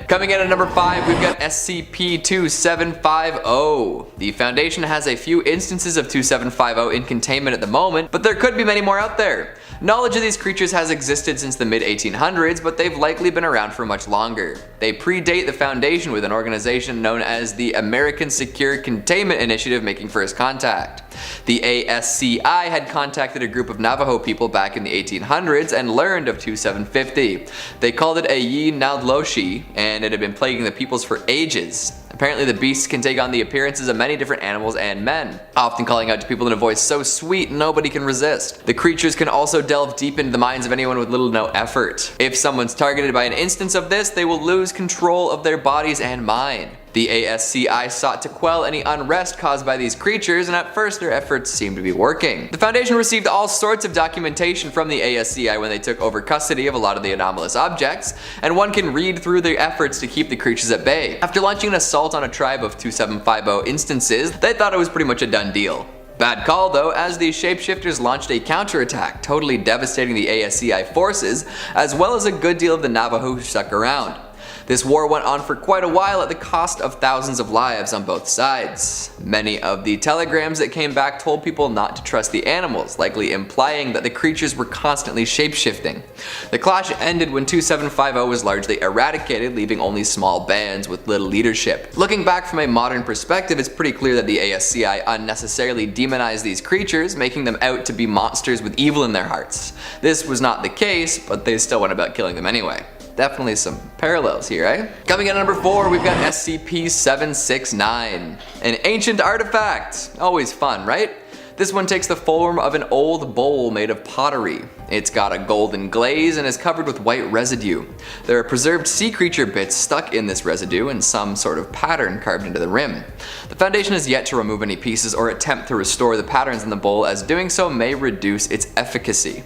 Coming in at number 5, we've got SCP-2750. The Foundation has a few instances of 2750 in containment at the moment, but there could be many more out there. Knowledge of these creatures has existed since the mid-1800s, but they've likely been around for much longer. They predate the Foundation, with an organization known as the American Secure Containment Initiative making first contact. The ASCI had contacted a group of Navajo people back in the 1800s and learned of 2750. They called it a Yi-Naldloshi, and it had been plaguing the peoples for ages. Apparently the beasts can take on the appearances of many different animals and men, often calling out to people in a voice so sweet nobody can resist. The creatures can also delve deep into the minds of anyone with little to no effort. If someone's targeted by an instance of this, they will lose control of their bodies and mind. The ASCI sought to quell any unrest caused by these creatures, and at first their efforts seemed to be working. The Foundation received all sorts of documentation from the ASCI when they took over custody of a lot of the anomalous objects, and one can read through their efforts to keep the creatures at bay. After launching an assault on a tribe of 2750 instances, they thought it was pretty much a done deal. Bad call though, as the shapeshifters launched a counterattack, totally devastating the ASCI forces, as well as a good deal of the Navajo who stuck around. This war went on for quite a while at the cost of thousands of lives on both sides. Many of the telegrams that came back told people not to trust the animals, likely implying that the creatures were constantly shapeshifting. The clash ended when 2750 was largely eradicated, leaving only small bands with little leadership. Looking back from a modern perspective, it's pretty clear that the ASCI unnecessarily demonized these creatures, making them out to be monsters with evil in their hearts. This was not the case, but they still went about killing them anyway. Definitely some parallels here, eh? Coming in at number 4, we've got SCP-769, an ancient artifact. Always fun, right? This one takes the form of an old bowl made of pottery. It's got a golden glaze and is covered with white residue. There are preserved sea creature bits stuck in this residue and some sort of pattern carved into the rim. The Foundation has yet to remove any pieces or attempt to restore the patterns in the bowl, as doing so may reduce its efficacy.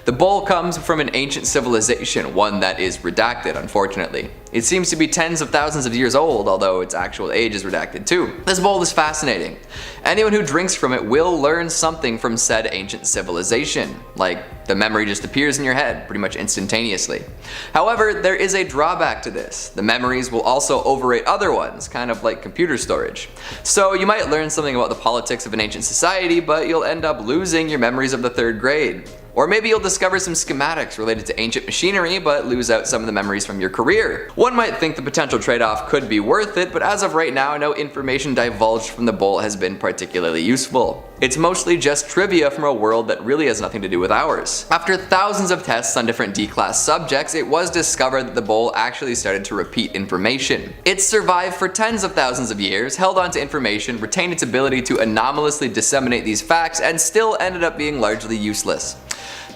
The bowl comes from an ancient civilization, one that is redacted, unfortunately. It seems to be tens of thousands of years old, although its actual age is redacted too. This bowl is fascinating. Anyone who drinks from it will learn something from said ancient civilization, like the memory just appears in your head pretty much instantaneously. However, there is a drawback to this. The memories will also overwrite other ones, kind of like computer storage. So you might learn something about the politics of an ancient society, but you'll end up losing your memories of the 3rd grade. Or maybe you'll discover some schematics related to ancient machinery, but lose out some of the memories from your career. One might think the potential trade-off could be worth it, but as of right now, no information divulged from the bowl has been particularly useful. It's mostly just trivia from a world that really has nothing to do with ours. After thousands of tests on different D-class subjects, it was discovered that the bowl actually started to repeat information. It survived for tens of thousands of years, held onto information, retained its ability to anomalously disseminate these facts, and still ended up being largely useless.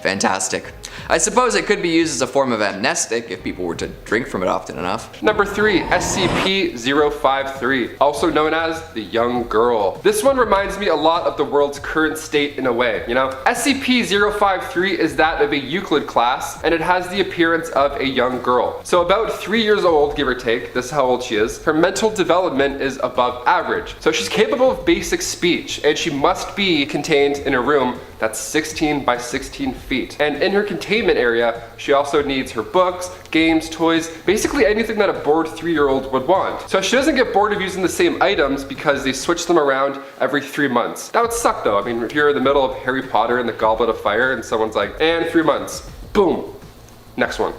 Fantastic. I suppose it could be used as a form of amnestic if people were to drink from it often enough. Number 3, SCP-053, also known as the Young Girl. This one reminds me a lot of the world's current state in a way, you know? SCP-053 is that of a Euclid class, and it has the appearance of a young girl. So about 3 years old, give or take, this is how old she is. Her mental development is above average. So she's capable of basic speech, and she must be contained in a room that's 16 by 16 feet. And in her containment area, she also needs her books, games, toys, basically anything that a bored 3-year-old would want. So she doesn't get bored of using the same items because they switch them around every 3 months. That would suck though. I mean, if you're in the middle of Harry Potter and the Goblet of Fire and someone's like, and 3 months, boom, next one.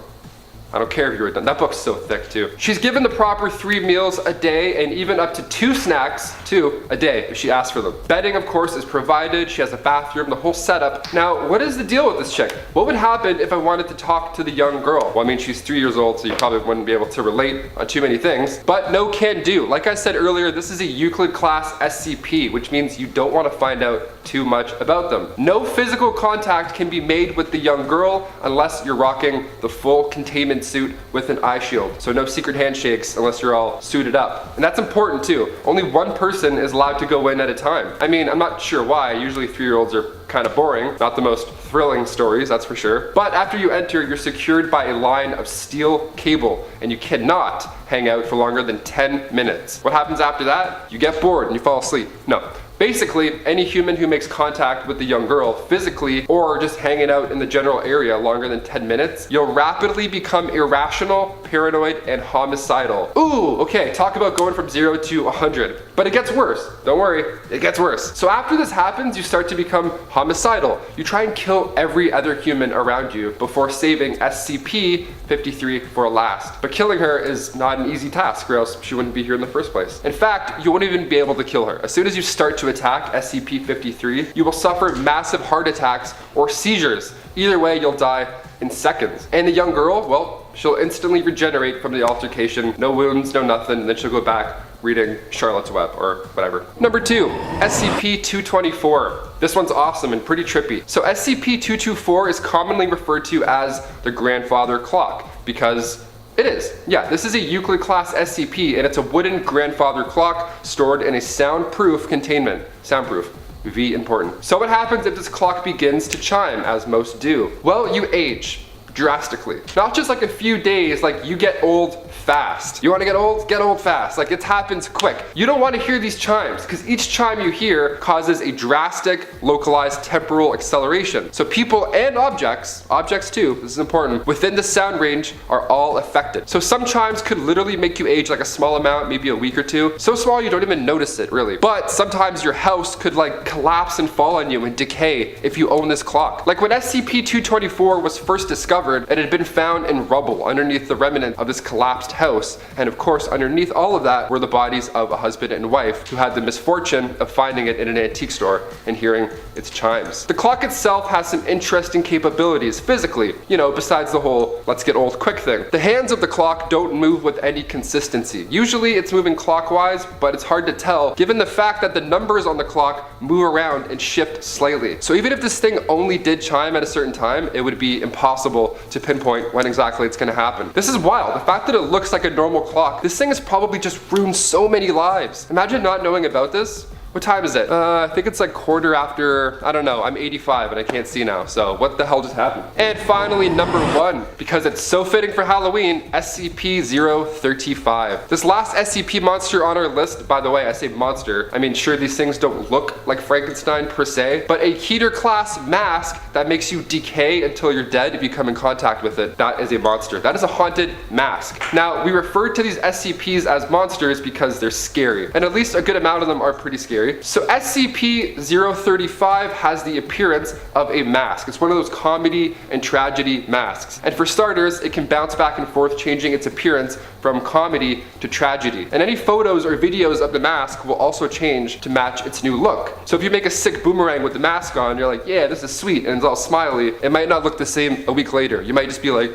I don't care if you were done. That book's so thick too. She's given the proper 3 meals a day and even up to 2 snacks too a day if she asks for them. Bedding, of course, is provided. She has a bathroom, the whole setup. Now, what is the deal with this chick? What would happen if I wanted to talk to the young girl? Well, I mean, she's 3 years old, so you probably wouldn't be able to relate on too many things, but no can do. Like I said earlier, this is a Euclid class SCP, which means you don't want to find out too much about them. No physical contact can be made with the young girl unless you're rocking the full containment suit with an eye shield. So no secret handshakes unless you're all suited up. And that's important too. Only one person is allowed to go in at a time. I mean, I'm not sure why. Usually 3-year-olds are kind of boring. Not the most thrilling stories, that's for sure. But after you enter, you're secured by a line of steel cable, and you cannot hang out for longer than 10 minutes. What happens after that? You get bored and you fall asleep. No. Basically, any human who makes contact with the young girl physically or just hanging out in the general area longer than 10 minutes, you'll rapidly become irrational, paranoid, and homicidal. Ooh, okay, talk about going from 0 to 100. But it gets worse. Don't worry, it gets worse. So after this happens, you start to become homicidal. You try and kill every other human around you before saving SCP-53 for last. But killing her is not an easy task, or else she wouldn't be here in the first place. In fact, you won't even be able to kill her. As soon as you start to attack SCP-53, you will suffer massive heart attacks or seizures. Either way, you'll die in seconds. And the young girl, well, she'll instantly regenerate from the altercation. No wounds, no nothing, and then she'll go back reading Charlotte's Web or whatever. Number 2, SCP-224. This one's awesome and pretty trippy. So SCP-224 is commonly referred to as the grandfather clock because it is. Yeah, this is a Euclid class SCP and it's a wooden grandfather clock stored in a soundproof containment. Soundproof. V important. So what happens if this clock begins to chime, as most do? Well, you age drastically. Not just like a few days, like you get old fast. You want to get old? Get old fast. Like it happens quick. You don't want to hear these chimes because each chime you hear causes a drastic localized temporal acceleration. So people and objects too, this is important, within the sound range are all affected. So some chimes could literally make you age like a small amount, maybe a week or two. So small you don't even notice it really. But sometimes your house could like collapse and fall on you and decay if you own this clock. Like when SCP-224 was first discovered, it had been found in rubble underneath the remnant of this collapsed house, and of course underneath all of that were the bodies of a husband and wife who had the misfortune of finding it in an antique store and hearing its chimes. The clock itself has some interesting capabilities physically, you know, besides the whole let's get old quick thing. The hands of the clock don't move with any consistency. Usually it's moving clockwise, but it's hard to tell given the fact that the numbers on the clock move around and shift slightly. So even if this thing only did chime at a certain time, it would be impossible to pinpoint when exactly it's going to happen. This is wild. The fact that it looks like a normal clock, this thing has probably just ruined so many lives. Imagine not knowing about this. What time is it? I think it's like quarter after, I don't know, I'm 85 and I can't see now, so what the hell just happened? And finally, number 1, because it's so fitting for Halloween, SCP-035. This last SCP monster on our list, by the way, I say monster, I mean sure these things don't look like Frankenstein per se, but a Keter class mask that makes you decay until you're dead if you come in contact with it, that is a monster. That is a haunted mask. Now, we refer to these SCPs as monsters because they're scary, and at least a good amount of them are pretty scary. So SCP-035 has the appearance of a mask. It's one of those comedy and tragedy masks. And for starters, it can bounce back and forth, changing its appearance from comedy to tragedy. And any photos or videos of the mask will also change to match its new look. So if you make a sick boomerang with the mask on, you're like, yeah, this is sweet, and it's all smiley, it might not look the same a week later. You might just be like,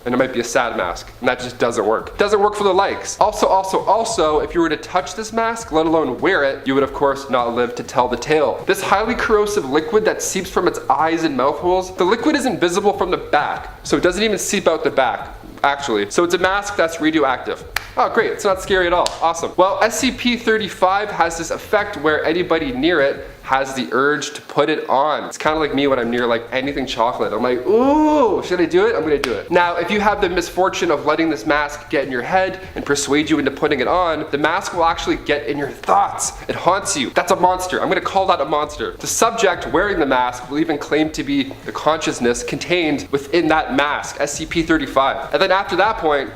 and it might be a sad mask, and that just doesn't work. Doesn't work for the likes. Also, if you were to touch this mask, let alone wear it, you would of course not live to tell the tale. This highly corrosive liquid that seeps from its eyes and mouth holes, the liquid isn't visible from the back, so it doesn't even seep out the back, actually. So it's a mask that's radioactive. Oh great, it's not scary at all, awesome. Well, SCP-35 has this effect where anybody near it has the urge to put it on. It's kind of like me when I'm near like anything chocolate. I'm like, ooh, should I do it? I'm gonna do it. Now, if you have the misfortune of letting this mask get in your head and persuade you into putting it on, the mask will actually get in your thoughts. It haunts you. That's a monster. I'm gonna call that a monster. The subject wearing the mask will even claim to be the consciousness contained within that mask, SCP-35. And then after that point,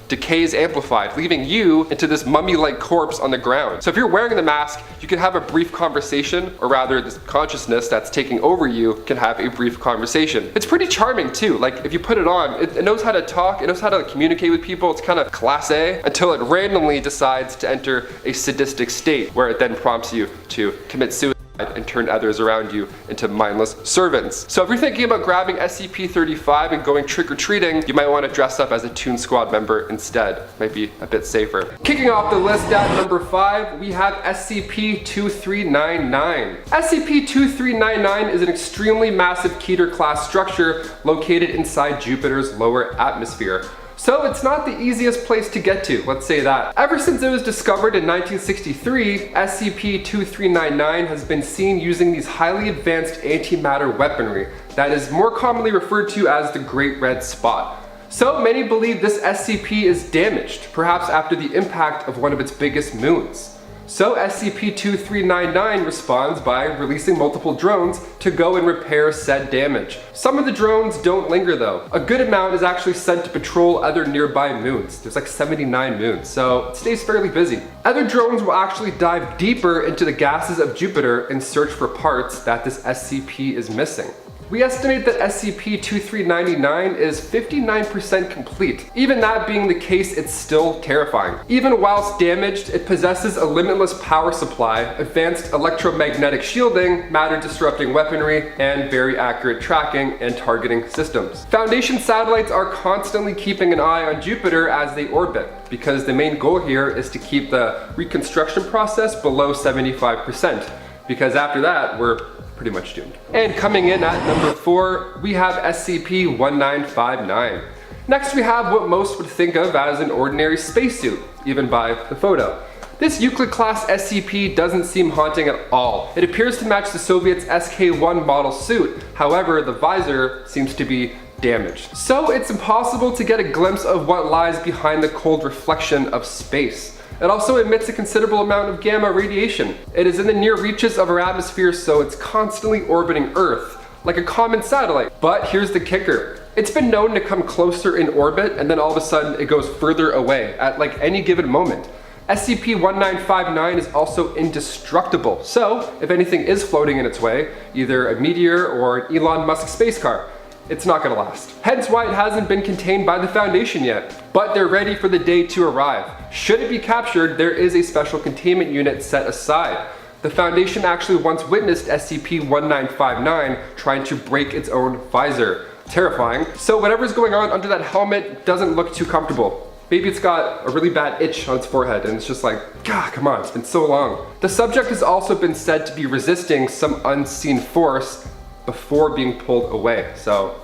decay is amplified, leaving you into this mummy-like corpse on the ground. So if you're wearing the mask, you can have a brief conversation, or rather this consciousness that's taking over you can have a brief conversation. It's pretty charming too. Like if you put it on, it knows how to talk, it knows how to communicate with people. It's kind of class A until it randomly decides to enter a sadistic state where it then prompts you to commit suicide and turn others around you into mindless servants. So if you're thinking about grabbing SCP-35 and going trick-or-treating, you might want to dress up as a Toon Squad member instead. Might be a bit safer. Kicking off the list at number 5, we have SCP-2399. SCP-2399 is an extremely massive Keter class structure located inside Jupiter's lower atmosphere. So it's not the easiest place to get to, let's say that. Ever since it was discovered in 1963, SCP-2399 has been seen using these highly advanced antimatter weaponry that is more commonly referred to as the Great Red Spot. So many believe this SCP is damaged, perhaps after the impact of one of its biggest moons. So SCP-2399 responds by releasing multiple drones to go and repair said damage. Some of the drones don't linger though. A good amount is actually sent to patrol other nearby moons. There's like 79 moons, so it stays fairly busy. Other drones will actually dive deeper into the gases of Jupiter and search for parts that this SCP is missing. We estimate that SCP-2399 is 59% complete. Even that being the case, it's still terrifying. Even whilst damaged, it possesses a limitless power supply, advanced electromagnetic shielding, matter-disrupting weaponry, and very accurate tracking and targeting systems. Foundation satellites are constantly keeping an eye on Jupiter as they orbit, because the main goal here is to keep the reconstruction process below 75%, because after that, we're pretty much doomed. And coming in at number 4, we have SCP-1959. Next we have what most would think of as an ordinary spacesuit, even by the photo. This Euclid class SCP doesn't seem haunting at all. It appears to match the Soviets' SK-1 model suit, however the visor seems to be damaged. So it's impossible to get a glimpse of what lies behind the cold reflection of space. It also emits a considerable amount of gamma radiation. It is in the near reaches of our atmosphere, so it's constantly orbiting Earth, like a common satellite. But here's the kicker. It's been known to come closer in orbit, and then all of a sudden it goes further away at like any given moment. SCP-1959 is also indestructible, so if anything is floating in its way, either a meteor or an Elon Musk space car, it's not gonna last. Hence why it hasn't been contained by the Foundation yet, but they're ready for the day to arrive. Should it be captured, there is a special containment unit set aside. The Foundation actually once witnessed SCP-1959 trying to break its own visor. Terrifying. So whatever's going on under that helmet doesn't look too comfortable. Maybe it's got a really bad itch on its forehead and it's just like, God, come on, it's been so long. The subject has also been said to be resisting some unseen force before being pulled away, so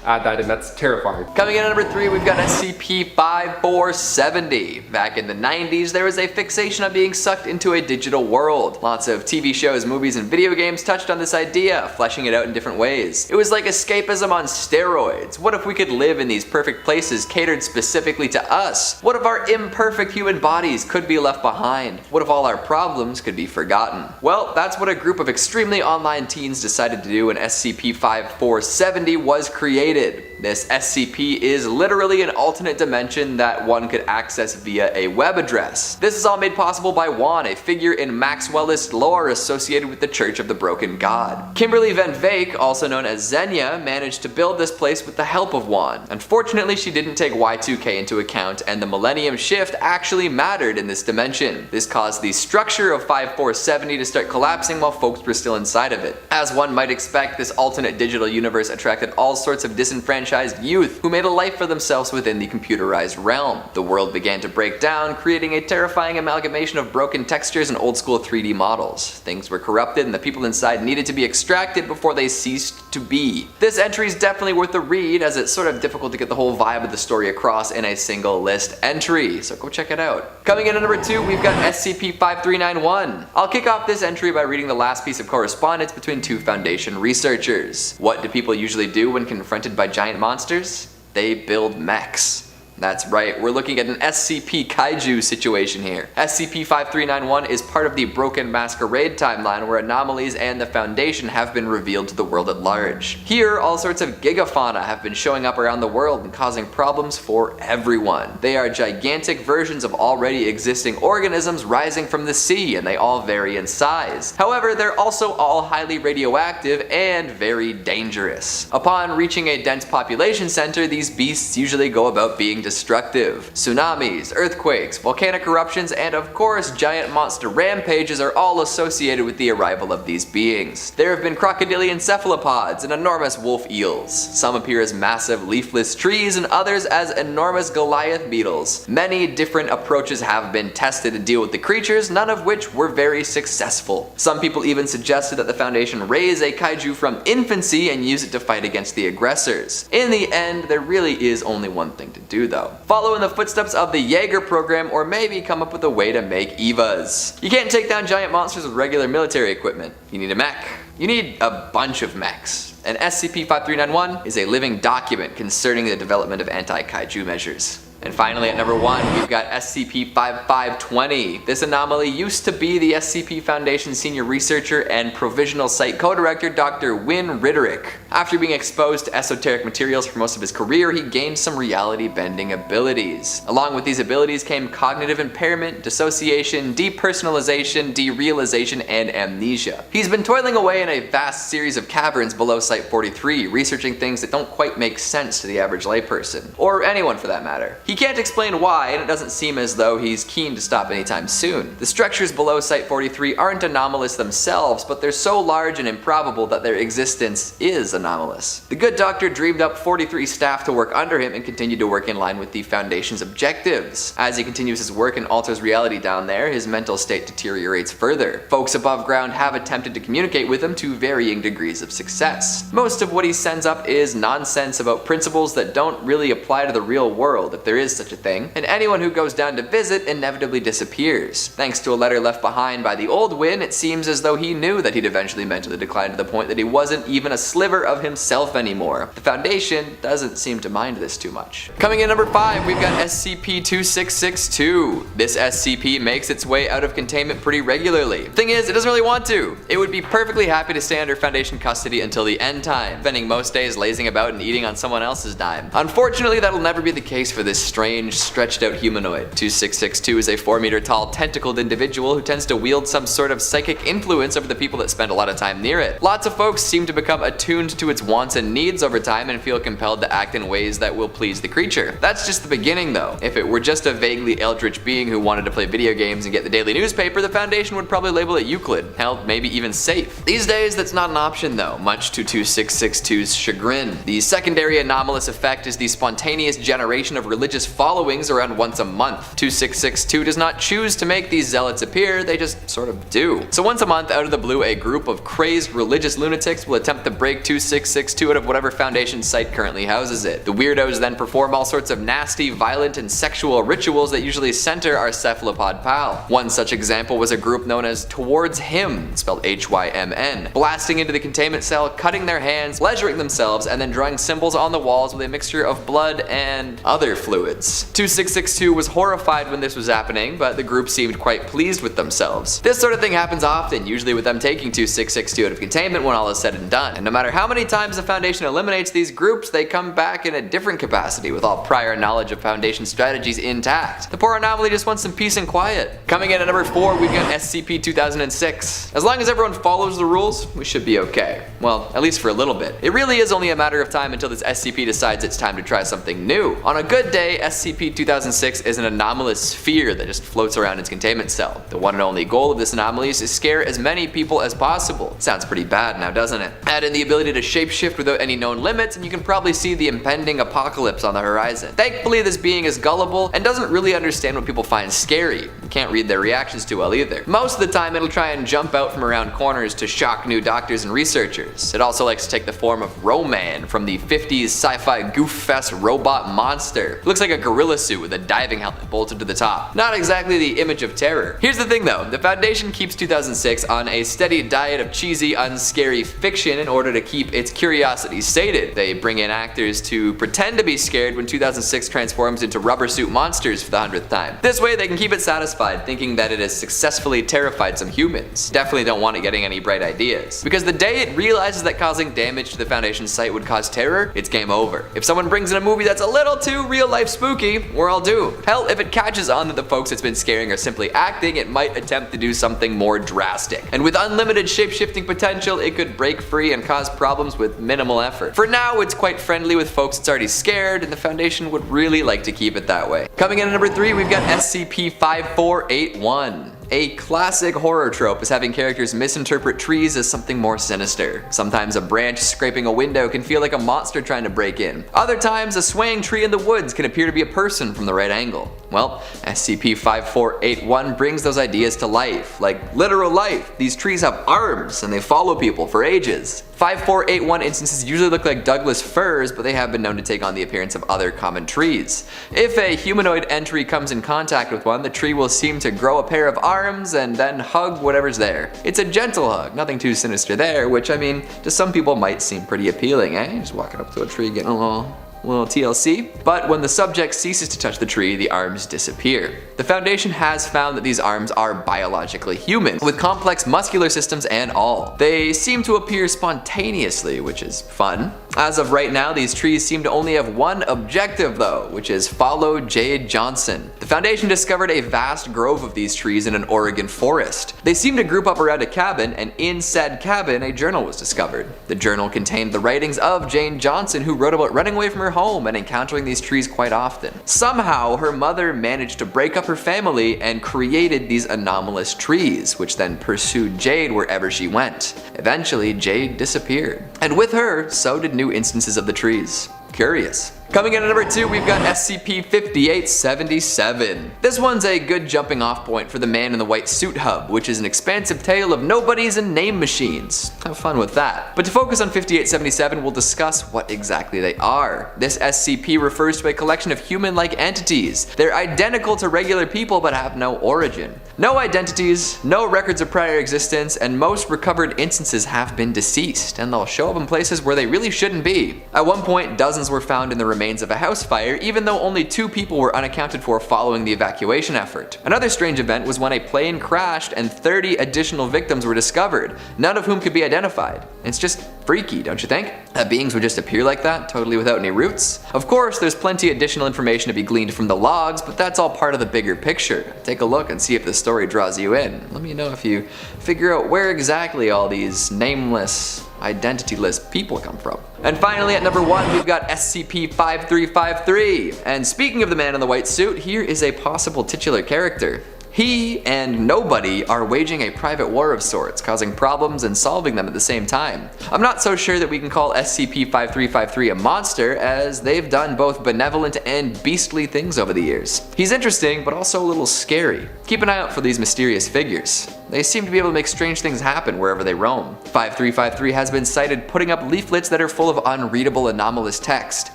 add that in, that's terrifying. Coming in at number 3, we've got SCP-5470. Back in the 90s, there was a fixation on being sucked into a digital world. Lots of TV shows, movies, and video games touched on this idea, fleshing it out in different ways. It was like escapism on steroids. What if we could live in these perfect places catered specifically to us? What if our imperfect human bodies could be left behind? What if all our problems could be forgotten? Well, that's what a group of extremely online teens decided to do when SCP-5470 was created. This SCP is literally an alternate dimension that one could access via a web address. This is all made possible by Juan, a figure in Maxwellist lore associated with the Church of the Broken God. Kimberly Van Veek, also known as Xenia, managed to build this place with the help of Juan. Unfortunately, she didn't take Y2K into account, and the Millennium Shift actually mattered in this dimension. This caused the structure of 5470 to start collapsing while folks were still inside of it. As one might expect, this alternate digital universe attracted all sorts of disenfranchised youth who made a life for themselves within the computerized realm. The world began to break down, creating a terrifying amalgamation of broken textures and old school 3D models. Things were corrupted and the people inside needed to be extracted before they ceased to be. This entry is definitely worth a read, as it's sort of difficult to get the whole vibe of the story across in a single list entry, so go check it out. Coming in at number 2, we've got SCP-5391. I'll kick off this entry by reading the last piece of correspondence between two Foundation researchers. What do people usually do when confronted by giant monsters? They build mechs. That's right, we're looking at an SCP Kaiju situation here. SCP-5391 is part of the Broken Masquerade timeline where anomalies and the Foundation have been revealed to the world at large. Here, all sorts of gigafauna have been showing up around the world and causing problems for everyone. They are gigantic versions of already existing organisms rising from the sea, and they all vary in size. However, they're also all highly radioactive and very dangerous. Upon reaching a dense population center, these beasts usually go about being destructive. Tsunamis, earthquakes, volcanic eruptions, and of course giant monster rampages are all associated with the arrival of these beings. There have been crocodilian cephalopods and enormous wolf eels. Some appear as massive leafless trees and others as enormous Goliath beetles. Many different approaches have been tested to deal with the creatures, none of which were very successful. Some people even suggested that the Foundation raise a kaiju from infancy and use it to fight against the aggressors. In the end, there really is only one thing to do though. Follow in the footsteps of the Jaeger program, or maybe come up with a way to make EVAs. You can't take down giant monsters with regular military equipment. You need a mech. You need a bunch of mechs. And SCP-5391 is a living document concerning the development of anti-kaiju measures. And finally at number 1, we've got SCP-5520. This anomaly used to be the SCP Foundation senior researcher and provisional site co-director Dr. Wynne Riderick. After being exposed to esoteric materials for most of his career, he gained some reality-bending abilities. Along with these abilities came cognitive impairment, dissociation, depersonalization, derealization, and amnesia. He's been toiling away in a vast series of caverns below Site-43, researching things that don't quite make sense to the average layperson, or anyone for that matter. He can't explain why, and it doesn't seem as though he's keen to stop anytime soon. The structures below Site-43 aren't anomalous themselves, but they're so large and improbable that their existence is anomalous. The good doctor dreamed up 43 staff to work under him and continued to work in line with the Foundation's objectives. As he continues his work and alters reality down there, his mental state deteriorates further. Folks above ground have attempted to communicate with him to varying degrees of success. Most of what he sends up is nonsense about principles that don't really apply to the real world, if there is such a thing, and anyone who goes down to visit inevitably disappears. Thanks to a letter left behind by the old Wynne, it seems as though he knew that he'd eventually mentally decline to the point that he wasn't even a sliver of himself anymore. The Foundation doesn't seem to mind this too much. Coming in number 5, we've got SCP-2662. This SCP makes its way out of containment pretty regularly. Thing is, it doesn't really want to. It would be perfectly happy to stay under Foundation custody until the end time, spending most days lazing about and eating on someone else's dime. Unfortunately, that'll never be the case for this strange, stretched out humanoid. 2662 is a 4-meter tall, tentacled individual who tends to wield some sort of psychic influence over the people that spend a lot of time near it. Lots of folks seem to become attuned to its wants and needs over time and feel compelled to act in ways that will please the creature. That's just the beginning though. If it were just a vaguely eldritch being who wanted to play video games and get the daily newspaper, the Foundation would probably label it Euclid. Hell, maybe even safe. These days, that's not an option though, much to 2662's chagrin. The secondary anomalous effect is the spontaneous generation of religious followings around once a month. 2662 does not choose to make these zealots appear, they just sort of do. So once a month, out of the blue, a group of crazed religious lunatics will attempt to break 2662 out of whatever Foundation site currently houses it. The weirdos then perform all sorts of nasty, violent, and sexual rituals that usually center our cephalopod pal. One such example was a group known as Towards Him, spelled H-Y-M-N, blasting into the containment cell, cutting their hands, pleasuring themselves, and then drawing symbols on the walls with a mixture of blood and other fluids. 2662 was horrified when this was happening, but the group seemed quite pleased with themselves. This sort of thing happens often, usually with them taking 2662 out of containment when all is said and done. And no matter how many times the Foundation eliminates these groups, they come back in a different capacity with all prior knowledge of Foundation strategies intact. The poor anomaly just wants some peace and quiet. Coming in at number 4, we've got SCP-2006. As long as everyone follows the rules, we should be okay. Well, at least for a little bit. It really is only a matter of time until this SCP decides it's time to try something new. On a good day, SCP-2006 is an anomalous sphere that just floats around its containment cell. The one and only goal of this anomaly is to scare as many people as possible. Sounds pretty bad now, doesn't it? Add in the ability to shapeshift without any known limits, and you can probably see the impending apocalypse on the horizon. Thankfully, this being is gullible and doesn't really understand what people find scary. You can't read their reactions too well either. Most of the time, it'll try and jump out from around corners to shock new doctors and researchers. It also likes to take the form of Roman from the 50s sci-fi goof-fest robot monster. It looks like a gorilla suit with a diving helmet bolted to the top. Not exactly the image of terror. Here's the thing though, the Foundation keeps 2006 on a steady diet of cheesy, unscary fiction in order to keep its curiosity sated. They bring in actors to pretend to be scared when 2006 transforms into rubber suit monsters for the 100th time. This way they can keep it satisfied, thinking that it has successfully terrified some humans. Definitely don't want it getting any bright ideas. Because the day it realizes that causing damage to the Foundation site would cause terror, it's game over. If someone brings in a movie that's a little too real-life spooky, we're all doomed. Hell, if it catches on that the folks it's been scaring are simply acting, it might attempt to do something more drastic. And with unlimited shape-shifting potential, it could break free and cause problems with minimal effort. For now, it's quite friendly with folks it's already scared, and the Foundation would really like to keep it that way. Coming in at number 3, we've got SCP-5481. A classic horror trope is having characters misinterpret trees as something more sinister. Sometimes a branch scraping a window can feel like a monster trying to break in. Other times, a swaying tree in the woods can appear to be a person from the right angle. Well, SCP-5481 brings those ideas to life. Like literal life. These trees have arms and they follow people for ages. 5481 instances usually look like Douglas firs, but they have been known to take on the appearance of other common trees. If a humanoid entry comes in contact with one, the tree will seem to grow a pair of arms and then hug whatever's there. It's a gentle hug, nothing too sinister there, which I mean, to some people might seem pretty appealing, eh? Just walking up to a tree getting a little little TLC, but when the subject ceases to touch the tree, the arms disappear. The Foundation has found that these arms are biologically human, with complex muscular systems and all. They seem to appear spontaneously, which is fun. As of right now, these trees seem to only have one objective though, which is follow Jade Johnson. The Foundation discovered a vast grove of these trees in an Oregon forest. They seem to group up around a cabin, and in said cabin, a journal was discovered. The journal contained the writings of Jane Johnson, who wrote about running away from her home and encountering these trees quite often. Somehow, her mother managed to break up her family and created these anomalous trees, which then pursued Jade wherever she went. Eventually, Jade disappeared. And with her, so did new instances of the trees. Curious. Coming in at number 2, we've got SCP-5877. This one's a good jumping off point for the Man in the White Suit hub, which is an expansive tale of nobodies and name machines. Have fun with that. But to focus on 5877, we'll discuss what exactly they are. This SCP refers to a collection of human-like entities. They're identical to regular people but have no origin. No identities, no records of prior existence, and most recovered instances have been deceased, and they'll show up in places where they really shouldn't be. At one point, dozens were found in the remains of a house fire, even though only 2 people were unaccounted for following the evacuation effort. Another strange event was when a plane crashed and 30 additional victims were discovered, none of whom could be identified. It's just freaky, don't you think? That beings would just appear like that, totally without any roots? Of course, there's plenty additional information to be gleaned from the logs, but that's all part of the bigger picture. Take a look and see if the story draws you in. Let me know if you figure out where exactly all these nameless, identityless people come from. And finally, at number 1, we've got SCP-5353. And speaking of the Man in the White Suit, here is a possible titular character. He and nobody are waging a private war of sorts, causing problems and solving them at the same time. I'm not so sure that we can call SCP-5353 a monster, as they've done both benevolent and beastly things over the years. He's interesting, but also a little scary. Keep an eye out for these mysterious figures. They seem to be able to make strange things happen wherever they roam. 5353 has been cited putting up leaflets that are full of unreadable anomalous text.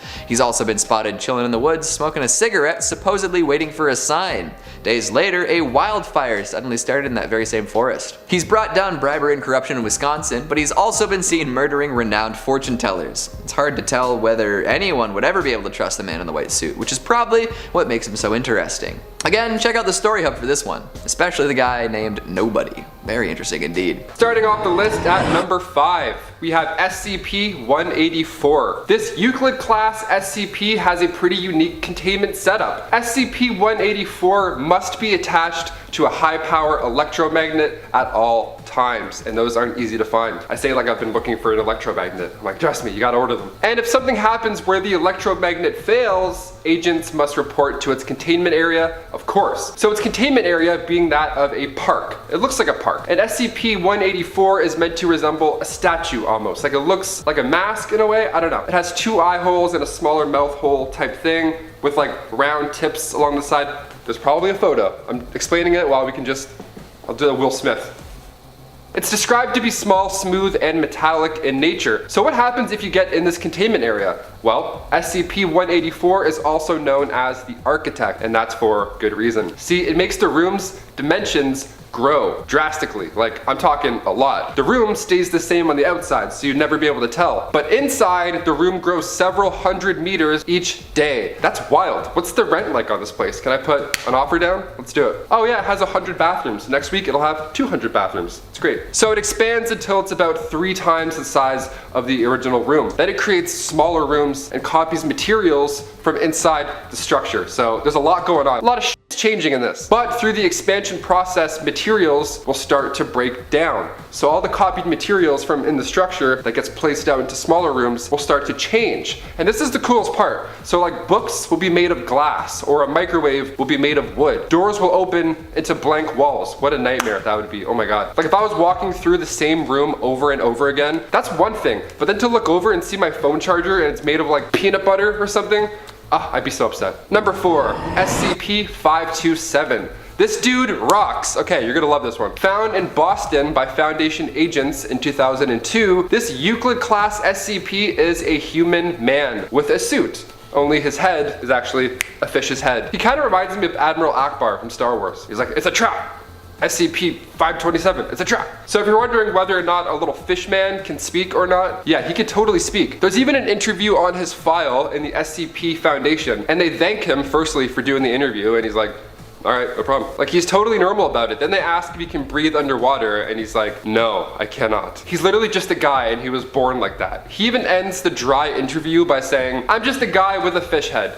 He's also been spotted chilling in the woods, smoking a cigarette, supposedly waiting for a sign. Days later, a wildfire suddenly started in that very same forest. He's brought down bribery and corruption in Wisconsin, but he's also been seen murdering renowned fortune tellers. It's hard to tell whether anyone would ever be able to trust the Man in the White Suit, which is probably what makes him so interesting. Again, check out the story hub for this one, especially the guy named Nobody. Very interesting indeed. Starting off the list at number 5, we have SCP-184. This Euclid class SCP has a pretty unique containment setup. SCP-184 must be attached to a high power electromagnet at all times, and those aren't easy to find. I say like I've been looking for an electromagnet. I'm like, trust me, you gotta order them. And if something happens where the electromagnet fails, agents must report to its containment area, of course. So its containment area being that of a park. It looks like a park. And SCP-184 is meant to resemble a statue almost. Like it looks like a mask in a way, I don't know. It has 2 eye holes and a smaller mouth hole type thing with like round tips along the side. There's probably a photo. I'm explaining it while I'll do the Will Smith. It's described to be small, smooth, and metallic in nature. So what happens if you get in this containment area? Well, SCP-184 is also known as the Architect, and that's for good reason. See, it makes the room's dimensions grow drastically. Like, I'm talking a lot. The room stays the same on the outside, so you'd never be able to tell. But inside, the room grows several hundred meters each day. That's wild. What's the rent like on this place? Can I put an offer down? Let's do it. Oh yeah, it has 100 bathrooms. Next week, it'll have 200 bathrooms. It's great. So it expands until it's about 3 times the size of the original room. Then it creates smaller rooms and copies materials from inside the structure. So there's a lot going on. A lot of shit's changing in this. But through the expansion process, materials will start to break down. So all the copied materials from in the structure that gets placed out into smaller rooms will start to change. And this is the coolest part. So like books will be made of glass, or a microwave will be made of wood. Doors will open into blank walls. What a nightmare that would be. Oh my God. Like if I was walking through the same room over and over again, that's one thing. But then to look over and see my phone charger and it's made of like peanut butter or something, I'd be so upset. Number 4, SCP-527. This dude rocks. Okay, you're gonna love this one. Found in Boston by Foundation agents in 2002, this Euclid class SCP is a human man with a suit. Only his head is actually a fish's head. He kind of reminds me of Admiral Akbar from Star Wars. He's like, it's a trap. SCP-527, it's a trap. So if you're wondering whether or not a little fish man can speak or not, yeah, he could totally speak. There's even an interview on his file in the SCP Foundation, and they thank him firstly for doing the interview, and he's like, alright, no problem. Like, he's totally normal about it. Then they ask if he can breathe underwater, and he's like, no, I cannot. He's literally just a guy, and he was born like that. He even ends the dry interview by saying, I'm just a guy with a fish head.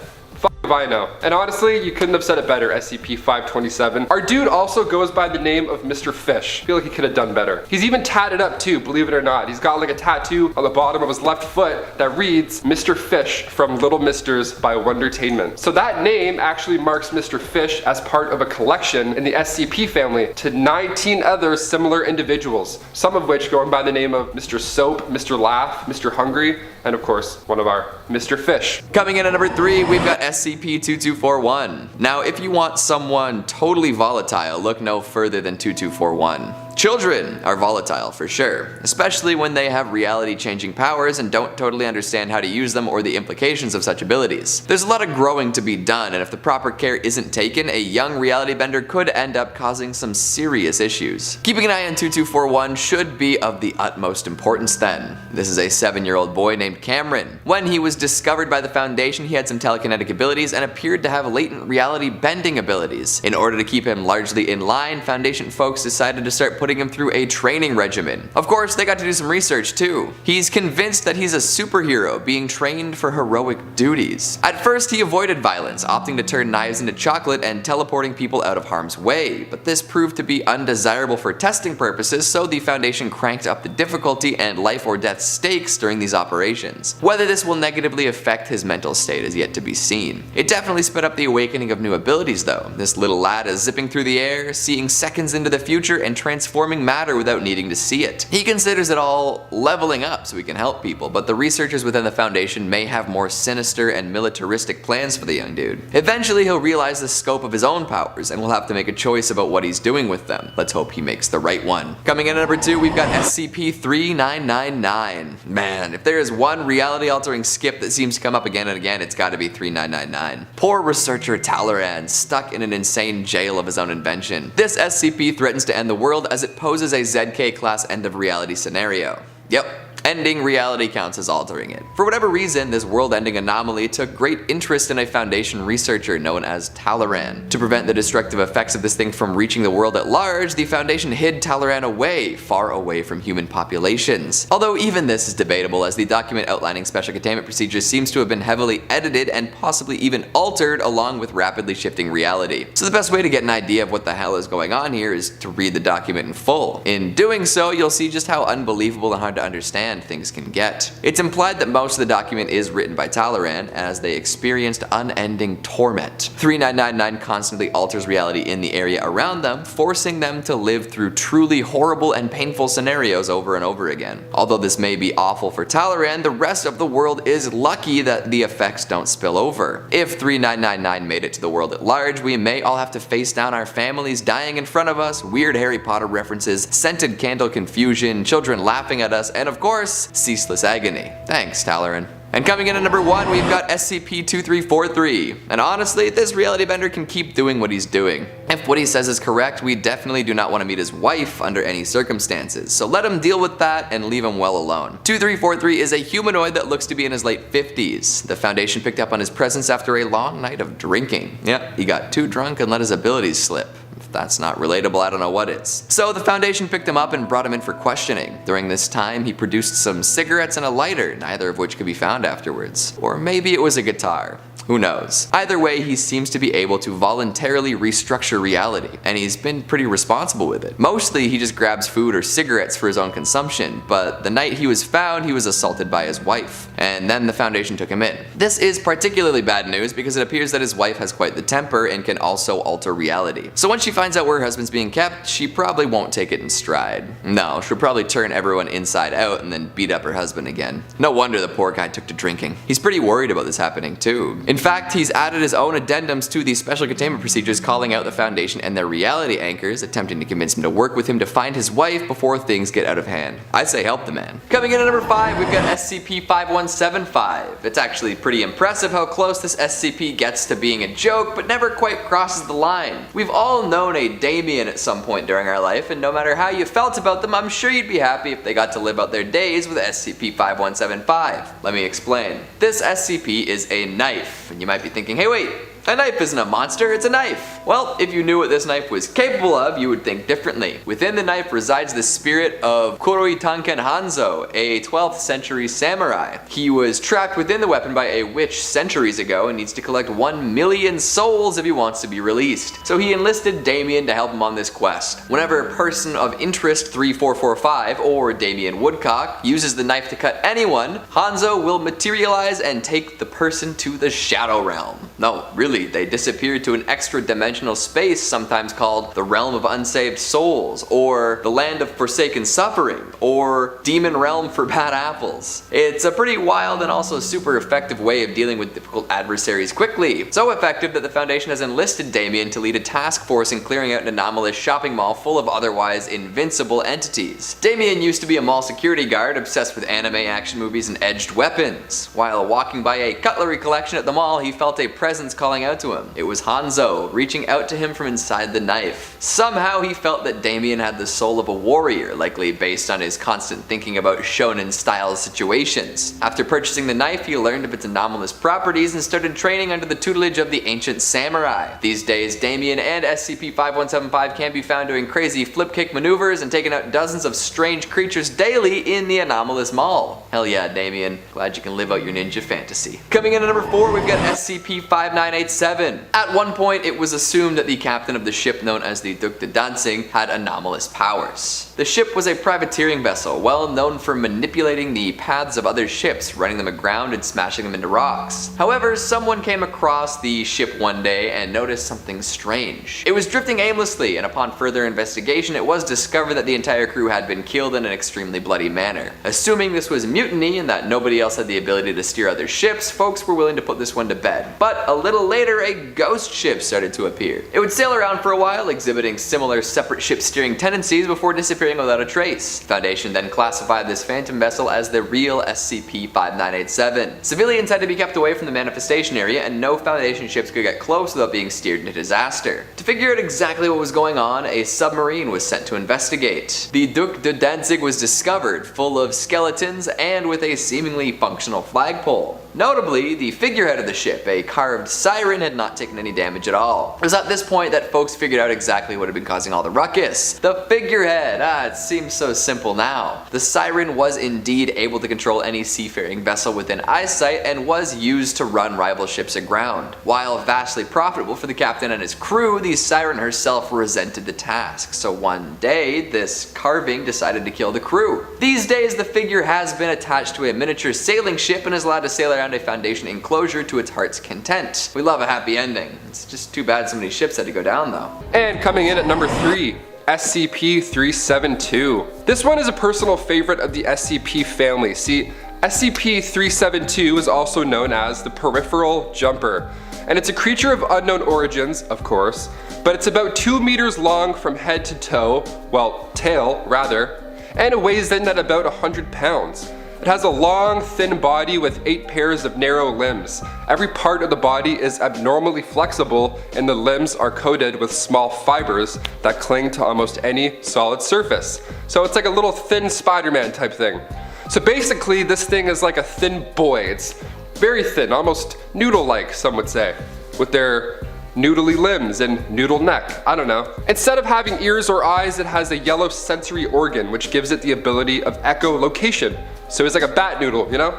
If I know. And honestly, you couldn't have said it better, SCP-527. Our dude also goes by the name of Mr. Fish. I feel like he could have done better. He's even tatted up too, believe it or not. He's got like a tattoo on the bottom of his left foot that reads Mr. Fish from Little Misters by Wondertainment. So that name actually marks Mr. Fish as part of a collection in the SCP family to 19 other similar individuals, some of which going by the name of Mr. Soap, Mr. Laugh, Mr. Hungry, and of course, one of our Mr. Fish. Coming in at number 3, we've got SCP-2241. Now, if you want someone totally volatile, look no further than 2241. Children are volatile for sure, especially when they have reality-changing powers and don't totally understand how to use them or the implications of such abilities. There's a lot of growing to be done, and if the proper care isn't taken, a young reality bender could end up causing some serious issues. Keeping an eye on 2241 should be of the utmost importance then. This is a 7-year-old boy named Cameron. When he was discovered by the Foundation, he had some telekinetic abilities and appeared to have latent reality bending abilities. In order to keep him largely in line, Foundation folks decided to start putting him through a training regimen. Of course, they got to do some research too. He's convinced that he's a superhero being trained for heroic duties. At first, he avoided violence, opting to turn knives into chocolate and teleporting people out of harm's way, but this proved to be undesirable for testing purposes, so the Foundation cranked up the difficulty and life or death stakes during these operations. Whether this will negatively affect his mental state is yet to be seen. It definitely sped up the awakening of new abilities though. This little lad is zipping through the air, seeing seconds into the future and transforming matter without needing to see it. He considers it all leveling up so he can help people, but the researchers within the Foundation may have more sinister and militaristic plans for the young dude. Eventually he'll realize the scope of his own powers and will have to make a choice about what he's doing with them. Let's hope he makes the right one. Coming in at number 2, we've got SCP-3999. Man, if there is one reality-altering skip that seems to come up again and again, it's gotta be 3999. Poor researcher Talleyrand, stuck in an insane jail of his own invention. This SCP threatens to end the world as it poses a ZK-class end-of-reality scenario. Yep. Ending reality counts as altering it. For whatever reason, this world-ending anomaly took great interest in a Foundation researcher known as Talleyrand. To prevent the destructive effects of this thing from reaching the world at large, the Foundation hid Talleyrand away, far away from human populations. Although even this is debatable, as the document outlining special containment procedures seems to have been heavily edited and possibly even altered along with rapidly shifting reality. So the best way to get an idea of what the hell is going on here is to read the document in full. In doing so, you'll see just how unbelievable and hard to understand things can get. It's implied that most of the document is written by Talleyrand as they experienced unending torment. 3999 constantly alters reality in the area around them, forcing them to live through truly horrible and painful scenarios over and over again. Although this may be awful for Talleyrand, the rest of the world is lucky that the effects don't spill over. If 3999 made it to the world at large, we may all have to face down our families dying in front of us, weird Harry Potter references, scented candle confusion, children laughing at us, and of course, ceaseless agony. Thanks, Talleyrand. And coming in at number 1, we've got SCP-2343. And honestly, this reality bender can keep doing what he's doing. If what he says is correct, we definitely do not want to meet his wife under any circumstances, so let him deal with that and leave him well alone. 2343 is a humanoid that looks to be in his late 50s. The Foundation picked up on his presence after a long night of drinking. Yep, he got too drunk and let his abilities slip. If that's not relatable, I don't know what is. So the Foundation picked him up and brought him in for questioning. During this time, he produced some cigarettes and a lighter, neither of which could be found afterwards. Or maybe it was a guitar. Who knows? Either way, he seems to be able to voluntarily restructure reality, and he's been pretty responsible with it. Mostly, he just grabs food or cigarettes for his own consumption, but the night he was found, he was assaulted by his wife, and then the Foundation took him in. This is particularly bad news because it appears that his wife has quite the temper and can also alter reality. So once she finds out where her husband's being kept, she probably won't take it in stride. No, she'll probably turn everyone inside out and then beat up her husband again. No wonder the poor guy took to drinking. He's pretty worried about this happening too. In fact, he's added his own addendums to these special containment procedures, calling out the Foundation and their reality anchors, attempting to convince him to work with him to find his wife before things get out of hand. I say help the man. Coming in at number 5, we've got SCP-5175. It's actually pretty impressive how close this SCP gets to being a joke, but never quite crosses the line. We've all known a Damien at some point during our life, and no matter how you felt about them, I'm sure you'd be happy if they got to live out their days with SCP-5175. Let me explain. This SCP is a knife, and you might be thinking, hey wait, a knife isn't a monster, it's a knife. Well, if you knew what this knife was capable of, you would think differently. Within the knife resides the spirit of Kuroi Tanken Hanzo, a 12th century samurai. He was trapped within the weapon by a witch centuries ago and needs to collect 1 million souls if he wants to be released. So he enlisted Damien to help him on this quest. Whenever a person of interest 3445 or Damien Woodcock uses the knife to cut anyone, Hanzo will materialize and take the person to the Shadow Realm. No, really, they disappear to an extra dimensional space, sometimes called the Realm of Unsaved Souls, or the Land of Forsaken Suffering, or Demon Realm for Bad Apples. It's a pretty wild and also super effective way of dealing with difficult adversaries quickly. So effective that the Foundation has enlisted Damien to lead a task force in clearing out an anomalous shopping mall full of otherwise invincible entities. Damien used to be a mall security guard obsessed with anime action movies and edged weapons. While walking by a cutlery collection at the mall, he felt a presence calling out to him. It was Hanzo, reaching out to him from inside the knife. Somehow he felt that Damien had the soul of a warrior, likely based on his constant thinking about shonen-style situations. After purchasing the knife, he learned of its anomalous properties and started training under the tutelage of the ancient samurai. These days, Damien and SCP-5175 can be found doing crazy flip-kick maneuvers and taking out dozens of strange creatures daily in the anomalous mall. Hell yeah, Damien. Glad you can live out your ninja fantasy. Coming in at number 4, we've got SCP-5987. At one point, it was assumed that the captain of the ship known as the Duc de Danzig had anomalous powers. The ship was a privateering vessel, well known for manipulating the paths of other ships, running them aground and smashing them into rocks. However, someone came across the ship one day and noticed something strange. It was drifting aimlessly, and upon further investigation, it was discovered that the entire crew had been killed in an extremely bloody manner. Assuming this was mutiny and that nobody else had the ability to steer other ships, folks were willing to put this one to bed. But a little later, a ghost ship started to appear. It would sail around for a while, exhibiting similar separate ship steering tendencies before disappearing without a trace. The Foundation then classified this phantom vessel as the real SCP-5987. Civilians had to be kept away from the manifestation area, and no Foundation ships could get close without being steered into disaster. To figure out exactly what was going on, a submarine was sent to investigate. The Duc de Danzig was discovered, full of skeletons and with a seemingly functional flagpole. Notably, the figurehead of the ship, a carved siren, had not taken any damage at all. It was at this point that folks figured out exactly what had been causing all the ruckus. The figurehead! It seems so simple now. The siren was indeed able to control any seafaring vessel within eyesight and was used to run rival ships aground. While vastly profitable for the captain and his crew, the siren herself resented the task. So one day, this carving decided to kill the crew. These days, the figure has been attached to a miniature sailing ship and is allowed to sail around a Foundation enclosure to its heart's content. We love a happy ending. It's just too bad so many ships had to go down though. And coming in at number 3, SCP-372. This one is a personal favorite of the SCP family. See, SCP-372 is also known as the Peripheral Jumper, and it's a creature of unknown origins, of course, but it's about 2 meters long from head to toe, well, tail rather, and it weighs in at about 100 pounds. It has a long, thin body with 8 pairs of narrow limbs. Every part of the body is abnormally flexible, and the limbs are coated with small fibers that cling to almost any solid surface. So it's like a little thin Spider-Man type thing. So basically, this thing is like a thin boy. It's very thin, almost noodle-like, some would say, with their noodly limbs and noodle neck, I don't know. Instead of having ears or eyes, it has a yellow sensory organ which gives it the ability of echolocation. So it's like a bat noodle, you know?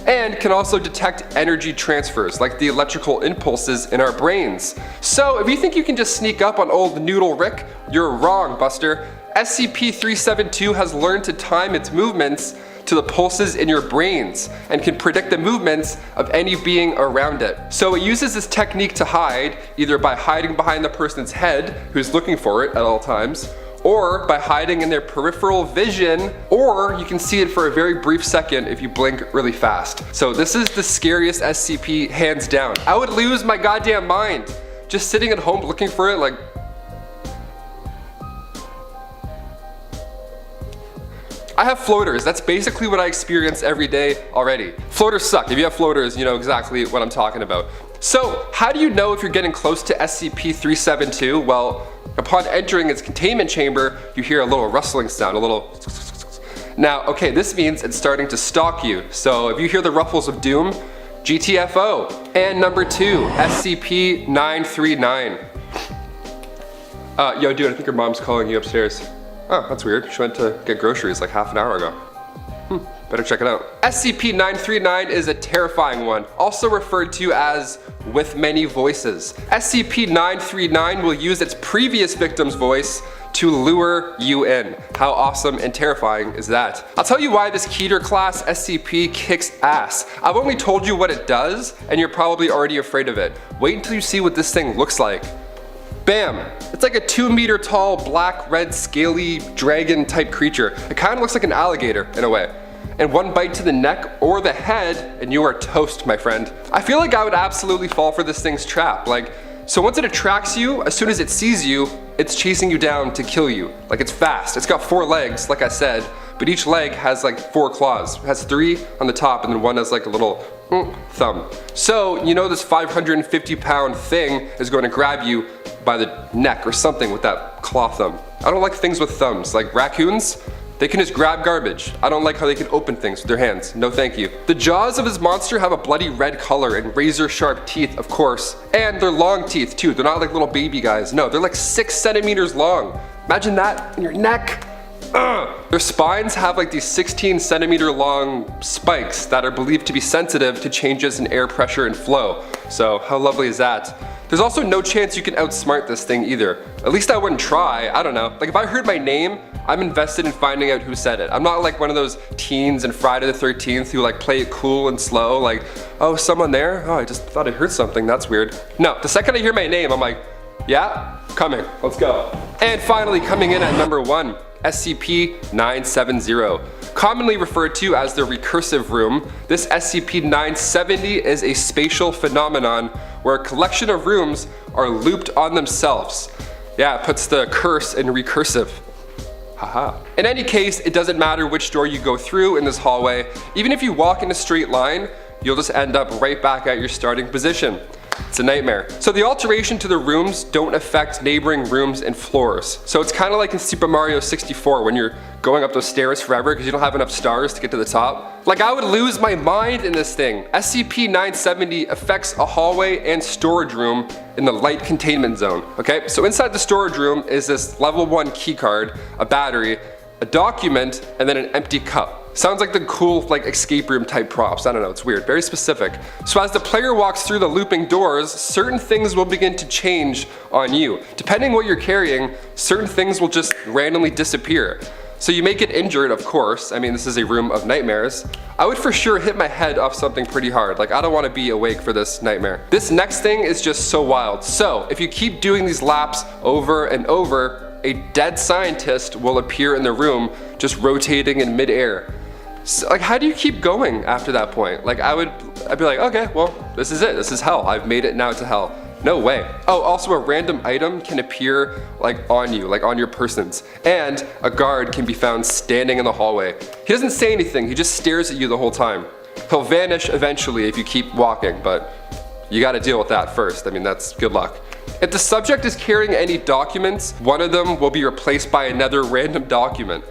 And can also detect energy transfers, like the electrical impulses in our brains. So if you think you can just sneak up on old Noodle Rick, you're wrong, Buster. SCP-372 has learned to time its movements to the pulses in your brains and can predict the movements of any being around it. So it uses this technique to hide, either by hiding behind the person's head who's looking for it at all times, or by hiding in their peripheral vision, or you can see it for a very brief second if you blink really fast. So this is the scariest SCP hands down. I would lose my goddamn mind just sitting at home looking for it like... I have floaters. That's basically what I experience every day already. Floaters suck. If you have floaters, you know exactly what I'm talking about. So how do you know if you're getting close to SCP-372? Well, upon entering its containment chamber, you hear a little rustling sound, a little... Now, okay, this means it's starting to stalk you. So if you hear the ruffles of doom, GTFO. And number 2, SCP-939. Yo dude, I think your mom's calling you upstairs. Oh, that's weird. She went to get groceries like half an hour ago. Better check it out. SCP-939 is a terrifying one, also referred to as with many voices. SCP-939 will use its previous victim's voice to lure you in. How awesome and terrifying is that? I'll tell you why this Keter class SCP kicks ass. I've only told you what it does, and you're probably already afraid of it. Wait until you see what this thing looks like. Bam! It's like a 2-meter tall, black, red, scaly, dragon type creature. It kind of looks like an alligator in a way. And one bite to the neck or the head and you are toast, my friend. I feel like I would absolutely fall for this thing's trap. So once it attracts you, as soon as it sees you, it's chasing you down to kill you. Like, it's fast. It's got 4 legs, like I said, but each leg has like 4 claws. It has 3 on the top and then one has like a little thumb. So, you know this 550-pound thing is going to grab you by the neck or something with that claw thumb. I don't like things with thumbs. Like raccoons, they can just grab garbage. I don't like how they can open things with their hands. No thank you. The jaws of this monster have a bloody red color and razor sharp teeth, of course. And they're long teeth too. They're not like little baby guys. No, they're like 6 centimeters long. Imagine that in your neck. Their spines have like these 16-centimeter long spikes that are believed to be sensitive to changes in air pressure and flow. So how lovely is that? There's also no chance you can outsmart this thing either. At least I wouldn't try. I don't know. Like, if I heard my name, I'm invested in finding out who said it. I'm not like one of those teens in Friday the 13th who like play it cool and slow, like, oh, someone there? Oh, I just thought I heard something. That's weird. No, the second I hear my name, I'm like, yeah, coming. Let's go. And finally, coming in at number 1, SCP-970. Commonly referred to as the recursive room, this SCP-970 is a spatial phenomenon where a collection of rooms are looped on themselves. Yeah, it puts the curse in recursive. Haha. In any case, it doesn't matter which door you go through in this hallway. Even if you walk in a straight line, you'll just end up right back at your starting position. It's a nightmare. So the alteration to the rooms don't affect neighboring rooms and floors. So it's kind of like in Super Mario 64 when you're going up those stairs forever because you don't have enough stars to get to the top. Like, I would lose my mind in this thing. SCP-970 affects a hallway and storage room in the light containment zone. Okay, so inside the storage room is this level 1 keycard, a battery, a document, and then an empty cup. Sounds like the cool like escape room type props. I don't know, it's weird, very specific. So as the player walks through the looping doors, certain things will begin to change on you. Depending what you're carrying, certain things will just randomly disappear. So you may get injured, of course. I mean, this is a room of nightmares. I would for sure hit my head off something pretty hard. Like, I don't want to be awake for this nightmare. This next thing is just so wild. So if you keep doing these laps over and over, a dead scientist will appear in the room just rotating in midair. So, like, how do you keep going after that point? Like, I'd be like, okay, well, this is it. This is hell. I've made it now to hell. No way. Oh, also a random item can appear like on you, like on your persons. And a guard can be found standing in the hallway. He doesn't say anything. He just stares at you the whole time. He'll vanish eventually if you keep walking, but you got to deal with that first. I mean, that's good luck. If the subject is carrying any documents, one of them will be replaced by another random document.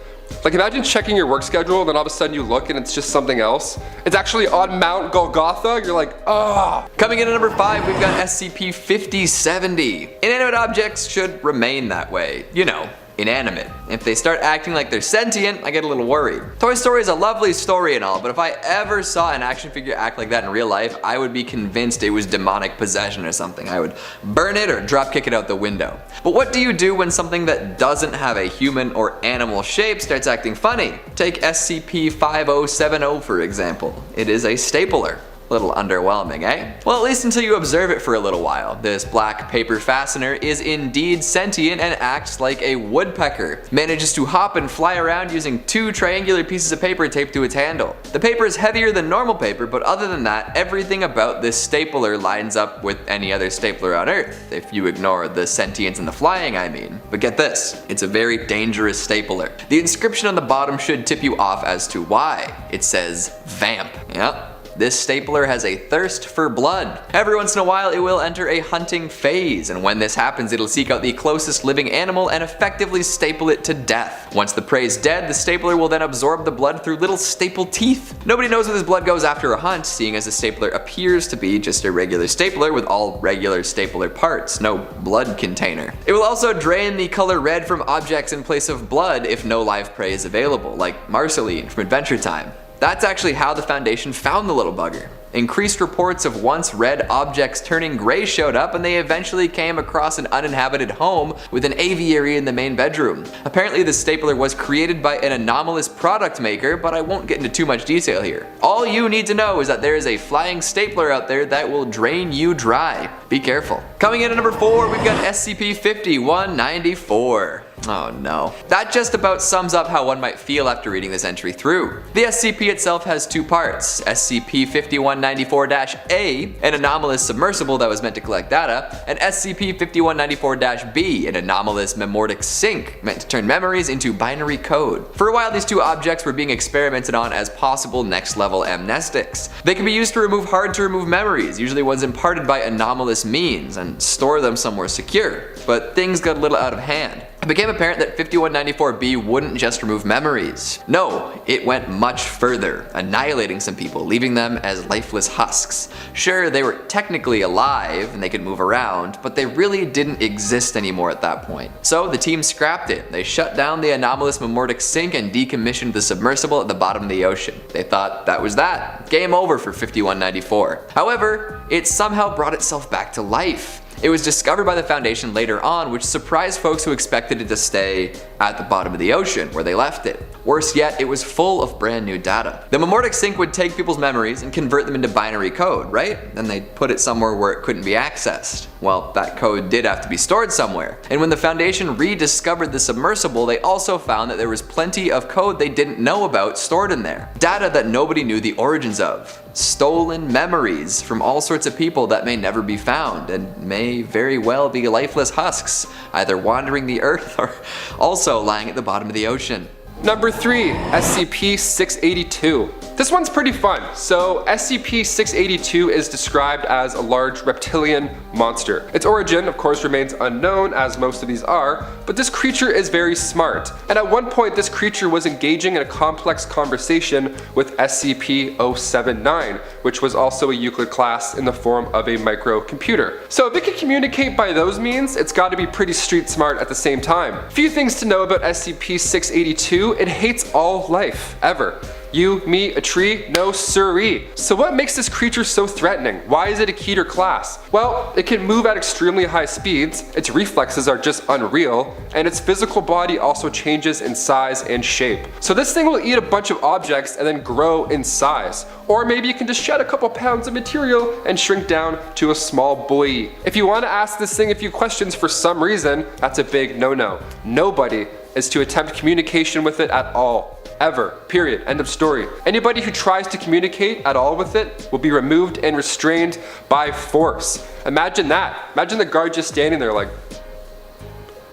Like, imagine checking your work schedule and then all of a sudden you look and it's just something else. It's actually on Mount Golgotha. You're like, ah. Coming in at number 5, we've got SCP-5070. Inanimate objects should remain that way. You know, inanimate. If they start acting like they're sentient, I get a little worried. Toy Story is a lovely story and all, but if I ever saw an action figure act like that in real life, I would be convinced it was demonic possession or something. I would burn it or drop kick it out the window. But what do you do when something that doesn't have a human or animal shape starts acting funny? Take SCP-5070 for example. It is a stapler. Little underwhelming, eh? Well, at least until you observe it for a little while. This black paper fastener is indeed sentient and acts like a woodpecker. Manages to hop and fly around using 2 triangular pieces of paper taped to its handle. The paper is heavier than normal paper, but other than that, everything about this stapler lines up with any other stapler on Earth, if you ignore the sentience and the flying, I mean. But get this, it's a very dangerous stapler. The inscription on the bottom should tip you off as to why. It says, vamp. Yep. This stapler has a thirst for blood. Every once in a while it will enter a hunting phase, and when this happens it'll seek out the closest living animal and effectively staple it to death. Once the prey is dead, the stapler will then absorb the blood through little staple teeth. Nobody knows where this blood goes after a hunt, seeing as the stapler appears to be just a regular stapler with all regular stapler parts, no blood container. It will also drain the color red from objects in place of blood if no live prey is available, like Marceline from Adventure Time. That's actually how the Foundation found the little bugger. Increased reports of once red objects turning gray showed up, and they eventually came across an uninhabited home with an aviary in the main bedroom. Apparently the stapler was created by an anomalous product maker, but I won't get into too much detail here. All you need to know is that there is a flying stapler out there that will drain you dry. Be careful. Coming in at number 4, we've got SCP-5194. Oh no. That just about sums up how one might feel after reading this entry through. The SCP itself has 2 parts. SCP-5194-A, an anomalous submersible that was meant to collect data, and SCP-5194-B, an anomalous memortic sink meant to turn memories into binary code. For a while these 2 objects were being experimented on as possible next level amnestics. They can be used to remove hard to remove memories, usually ones imparted by anomalous means, and store them somewhere secure. But things got a little out of hand. It became apparent that 5194-B wouldn't just remove memories. No, it went much further, annihilating some people, leaving them as lifeless husks. Sure, they were technically alive and they could move around, but they really didn't exist anymore at that point. So the team scrapped it. They shut down the anomalous memortic sink and decommissioned the submersible at the bottom of the ocean. They thought that was that. Game over for 5194. However, it somehow brought itself back to life. It was discovered by the Foundation later on, which surprised folks who expected it to stay at the bottom of the ocean where they left it. Worse yet, it was full of brand new data. The memortic sink would take people's memories and convert them into binary code, right? Then they'd put it somewhere where it couldn't be accessed. Well, that code did have to be stored somewhere. And when the Foundation rediscovered the submersible, they also found that there was plenty of code they didn't know about stored in there. Data that nobody knew the origins of. Stolen memories from all sorts of people that may never be found and may very well be lifeless husks, either wandering the earth or also lying at the bottom of the ocean. Number 3, SCP-682. This one's pretty fun. So SCP-682 is described as a large reptilian monster. Its origin, of course, remains unknown, as most of these are, but this creature is very smart. And at one point, this creature was engaging in a complex conversation with SCP-079, which was also a Euclid class in the form of a microcomputer. So if it can communicate by those means, it's got to be pretty street smart at the same time. Few things to know about SCP-682. It hates all life, ever. You, me, a tree? No siree. So what makes this creature so threatening? Why is it a Keter class? Well, it can move at extremely high speeds, its reflexes are just unreal, and its physical body also changes in size and shape. So this thing will eat a bunch of objects and then grow in size. Or maybe it can just shed a couple pounds of material and shrink down to a small boy. If you want to ask this thing a few questions for some reason, that's a big no-no. Nobody is to attempt communication with it at all. Ever. Period. End of story. Anybody who tries to communicate at all with it will be removed and restrained by force. Imagine that. Imagine the guard just standing there like,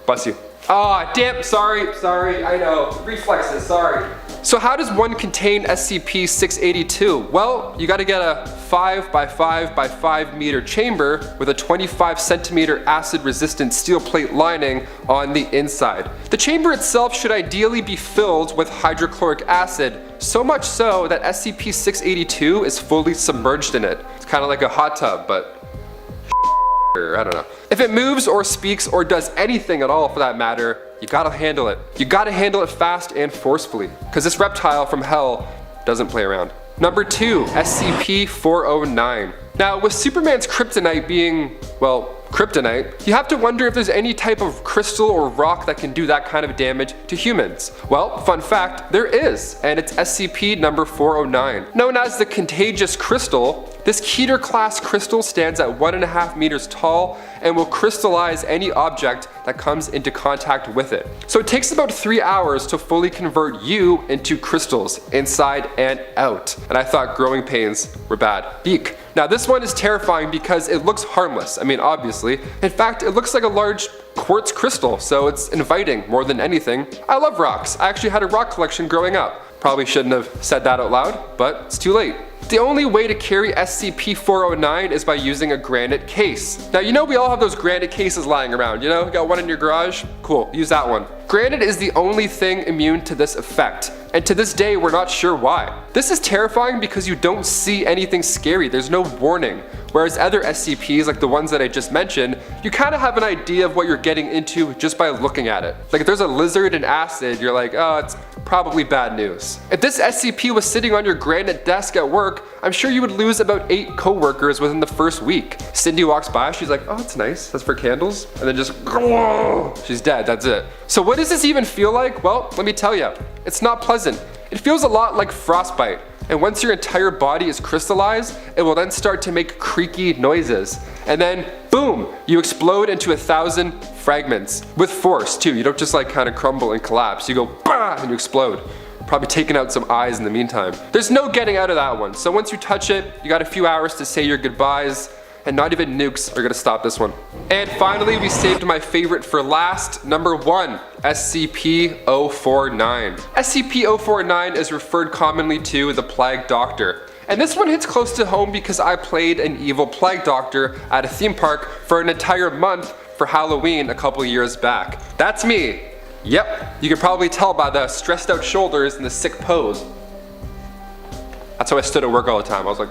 bless you. Ah, damn, sorry, I know. Reflexes, sorry. So how does one contain SCP-682? Well, you gotta get a 5 by 5 by 5 meter chamber with a 25 centimeter acid resistant steel plate lining on the inside. The chamber itself should ideally be filled with hydrochloric acid, so much so that SCP-682 is fully submerged in it. It's kind of like a hot tub, but I don't know. If it moves or speaks or does anything at all for that matter, you gotta handle it. You gotta handle it fast and forcefully, because this reptile from hell doesn't play around. Number 2, SCP-409. Now, with Superman's kryptonite being, well, kryptonite, you have to wonder if there's any type of crystal or rock that can do that kind of damage to humans. Well, fun fact, there is, and it's SCP number 409. Known as the contagious crystal, This Keter class crystal stands at 1.5 meters tall and will crystallize any object that comes into contact with it. So it takes about 3 hours to fully convert you into crystals, inside and out. And I thought growing pains were bad. Eek. Now this one is terrifying because it looks harmless. I mean, obviously. In fact, it looks like a large quartz crystal, so it's inviting more than anything. I love rocks. I actually had a rock collection growing up. Probably shouldn't have said that out loud, but it's too late. The only way to carry SCP-409 is by using a granite case. Now, you know we all have those granite cases lying around, you know? You got one in your garage? Cool, use that one. Granite is the only thing immune to this effect, and to this day we're not sure why. This is terrifying because you don't see anything scary, there's no warning. Whereas other SCPs, like the ones that I just mentioned, you kind of have an idea of what you're getting into just by looking at it. Like if there's a lizard in acid, you're like, oh, it's probably bad news. If this SCP was sitting on your granite desk at work, I'm sure you would lose about 8 co-workers within the first week. Cindy walks by, she's like, oh, it's nice, that's for candles. And then just, she's dead, that's it. So what does this even feel like? Well, let me tell you, it's not pleasant. It feels a lot like frostbite. And once your entire body is crystallized, it will then start to make creaky noises. And then, boom, you explode into 1,000 fragments. With force, too. You don't just like kind of crumble and collapse. You go, bah, and you explode. Probably taking out some eyes in the meantime. There's no getting out of that one. So once you touch it, you got a few hours to say your goodbyes. And not even nukes are gonna stop this one. And finally, we saved my favorite for last, number 1, SCP-049. SCP-049 is referred commonly to as the Plague Doctor. And this one hits close to home because I played an evil Plague Doctor at a theme park for an entire month for Halloween a couple years back. That's me. Yep, you can probably tell by the stressed out shoulders and the sick pose. That's how I stood at work all the time. I was like,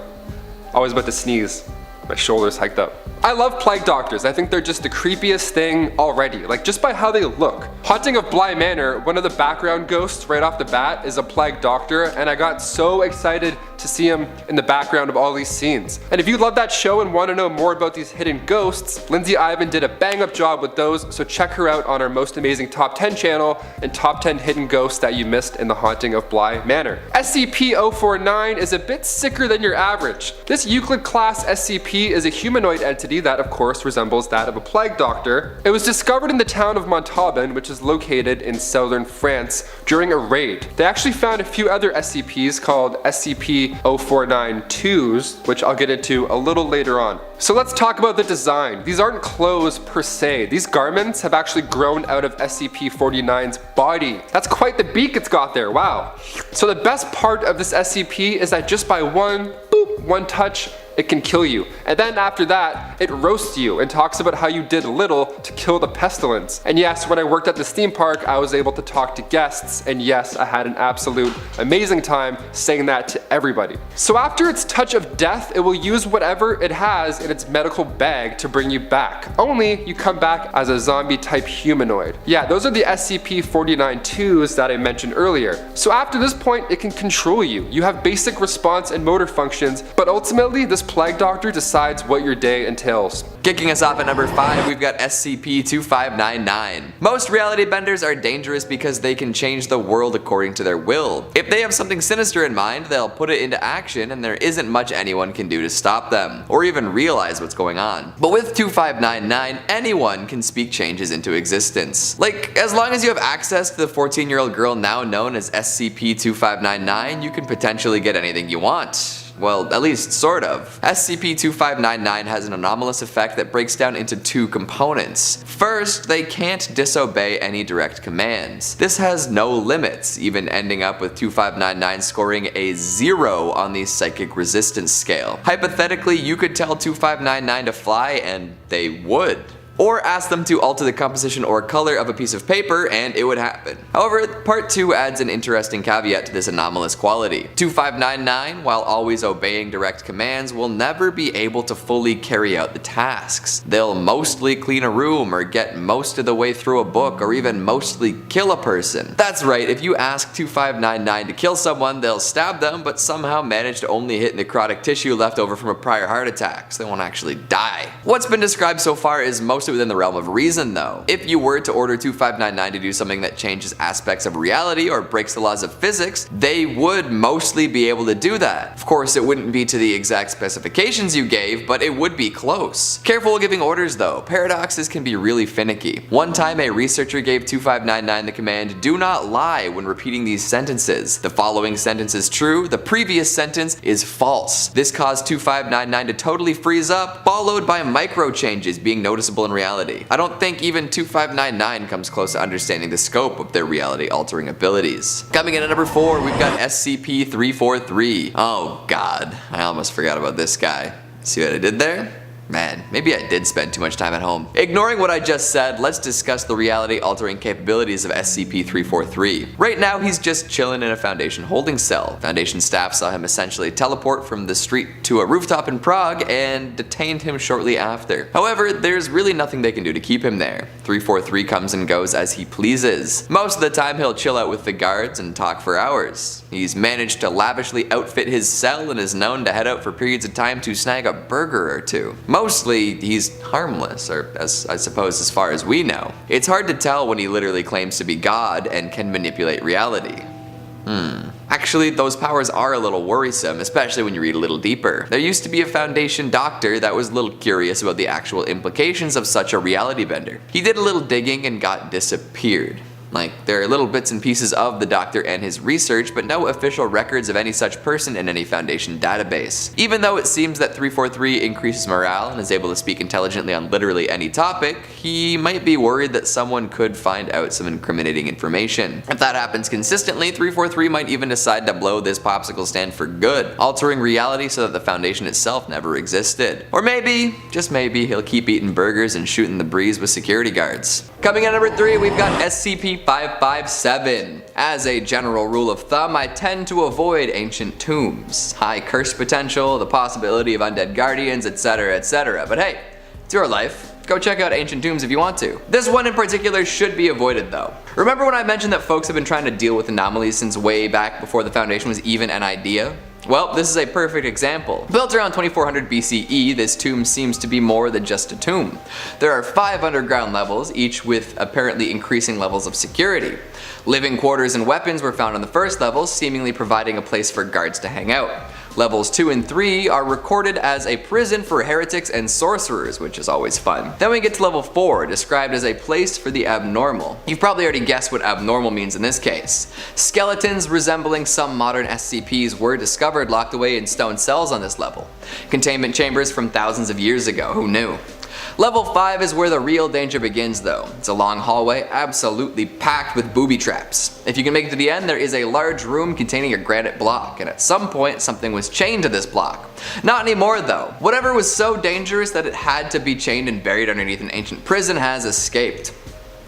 always about to sneeze. My shoulders hiked up. I love Plague Doctors. I think they're just the creepiest thing already, like just by how they look. Haunting of Bly Manor, one of the background ghosts right off the bat is a Plague Doctor, and I got so excited to see him in the background of all these scenes. And if you love that show and want to know more about these hidden ghosts, Lindsay Ivan did a bang up job with those, so check her out on our Most Amazing Top 10 channel and Top 10 Hidden Ghosts that you missed in the Haunting of Bly Manor. SCP-049 is a bit sicker than your average. This Euclid class SCP is a humanoid entity that of course resembles that of a Plague Doctor. It was discovered in the town of Montauban, which is located in southern France, during a raid. They actually found a few other SCPs called SCP-049-2s, which I'll get into a little later on. So let's talk about the design. These aren't clothes per se. These garments have actually grown out of SCP-49's body. That's quite the beak it's got there, wow. So the best part of this SCP is that just by one touch, it can kill you. And then after that, it roasts you and talks about how you did little to kill the pestilence. And yes, when I worked at this theme park, I was able to talk to guests, and yes, I had an absolute amazing time saying that to everybody. So after its touch of death, it will use whatever it has in its medical bag to bring you back. Only you come back as a zombie type humanoid. Yeah, those are the SCP-49-2s that I mentioned earlier. So after this point, it can control you. You have basic response and motor functions, but ultimately this Plague Doctor decides what your day entails. Kicking us off at number 5, we've got SCP-2599. Most reality benders are dangerous because they can change the world according to their will. If they have something sinister in mind, they'll put it into action and there isn't much anyone can do to stop them, or even realize what's going on. But with 2599, anyone can speak changes into existence. Like, as long as you have access to the 14-year-old girl now known as SCP-2599, you can potentially get anything you want. Well, at least sort of. SCP-2599 has an anomalous effect that breaks down into 2 components. First, they can't disobey any direct commands. This has no limits, even ending up with 2599 scoring a 0 on the psychic resistance scale. Hypothetically, you could tell 2599 to fly and they would. Or ask them to alter the composition or color of a piece of paper and it would happen. However, part 2 adds an interesting caveat to this anomalous quality. 2599, while always obeying direct commands, will never be able to fully carry out the tasks. They'll mostly clean a room or get most of the way through a book or even mostly kill a person. That's right, if you ask 2599 to kill someone, they'll stab them but somehow manage to only hit necrotic tissue left over from a prior heart attack, so they won't actually die. What's been described so far is most mostly within the realm of reason though. If you were to order 2599 to do something that changes aspects of reality or breaks the laws of physics, they would mostly be able to do that. Of course, it wouldn't be to the exact specifications you gave, but it would be close. Careful giving orders though, paradoxes can be really finicky. One time a researcher gave 2599 the command, "Do not lie," when repeating these sentences. The following sentence is true, the previous sentence is false. This caused 2599 to totally freeze up, followed by micro changes being noticeable in reality. I don't think even 2599 comes close to understanding the scope of their reality altering abilities. Coming in at number 4, we've got SCP-343. Oh god, I almost forgot about this guy. See what I did there? Man, maybe I did spend too much time at home. Ignoring what I just said, let's discuss the reality-altering capabilities of SCP-343. Right now, he's just chilling in a Foundation holding cell. Foundation staff saw him essentially teleport from the street to a rooftop in Prague and detained him shortly after. However, there's really nothing they can do to keep him there. 343 comes and goes as he pleases. Most of the time, he'll chill out with the guards and talk for hours. He's managed to lavishly outfit his cell and is known to head out for periods of time to snag a burger or two. Mostly, he's harmless, or I suppose as far as we know. It's hard to tell when he literally claims to be God and can manipulate reality. Actually, those powers are a little worrisome, especially when you read a little deeper. There used to be a Foundation doctor that was a little curious about the actual implications of such a reality bender. He did a little digging and got disappeared. Like, there are little bits and pieces of the doctor and his research, but no official records of any such person in any Foundation database. Even though it seems that 343 increases morale and is able to speak intelligently on literally any topic, he might be worried that someone could find out some incriminating information. If that happens consistently, 343 might even decide to blow this popsicle stand for good, altering reality so that the Foundation itself never existed. Or maybe, just maybe, he'll keep eating burgers and shooting the breeze with security guards. Coming at number 3, we've got SCP-557. As a general rule of thumb, I tend to avoid ancient tombs. High curse potential, the possibility of undead guardians, etc, etc. But hey, it's your life. Go check out ancient tombs if you want to. This one in particular should be avoided though. Remember when I mentioned that folks have been trying to deal with anomalies since way back before the Foundation was even an idea? Well, this is a perfect example. Built around 2400 BCE, this tomb seems to be more than just a tomb. There are 5 underground levels, each with apparently increasing levels of security. Living quarters and weapons were found on the first level, seemingly providing a place for guards to hang out. Levels 2 and 3 are recorded as a prison for heretics and sorcerers, which is always fun. Then we get to level 4, described as a place for the abnormal. You've probably already guessed what abnormal means in this case. Skeletons resembling some modern SCPs were discovered locked away in stone cells on this level. Containment chambers from thousands of years ago, who knew? Level 5 is where the real danger begins though. It's a long hallway absolutely packed with booby traps. If you can make it to the end, there is a large room containing a granite block, and at some point something was chained to this block. Not anymore though. Whatever was so dangerous that it had to be chained and buried underneath an ancient prison has escaped.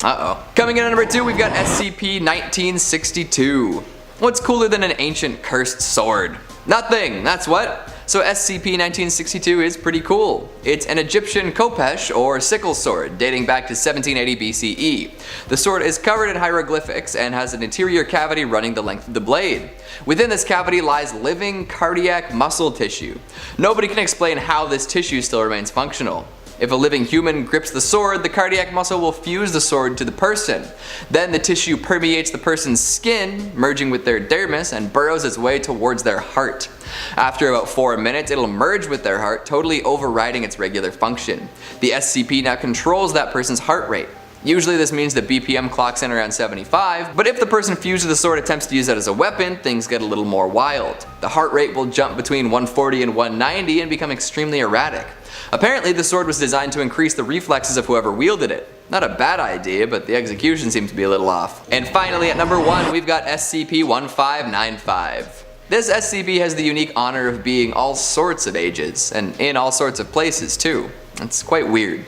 Uh-oh. Coming in at number 2, we've got SCP-1962. What's cooler than an ancient cursed sword? Nothing, that's what. So SCP-1962 is pretty cool. It's an Egyptian khopesh or sickle sword dating back to 1780 BCE. The sword is covered in hieroglyphics and has an interior cavity running the length of the blade. Within this cavity lies living cardiac muscle tissue. Nobody can explain how this tissue still remains functional. If a living human grips the sword, the cardiac muscle will fuse the sword to the person. Then the tissue permeates the person's skin, merging with their dermis, and burrows its way towards their heart. After about 4 minutes, it'll merge with their heart, totally overriding its regular function. The SCP now controls that person's heart rate. Usually this means the BPM clocks in around 75, but if the person fused to the sword attempts to use that as a weapon, things get a little more wild. The heart rate will jump between 140 and 190 and become extremely erratic. Apparently the sword was designed to increase the reflexes of whoever wielded it. Not a bad idea, but the execution seems to be a little off. And finally at number 1, we've got SCP-1595. This SCP has the unique honor of being all sorts of ages, and in all sorts of places too. It's quite weird.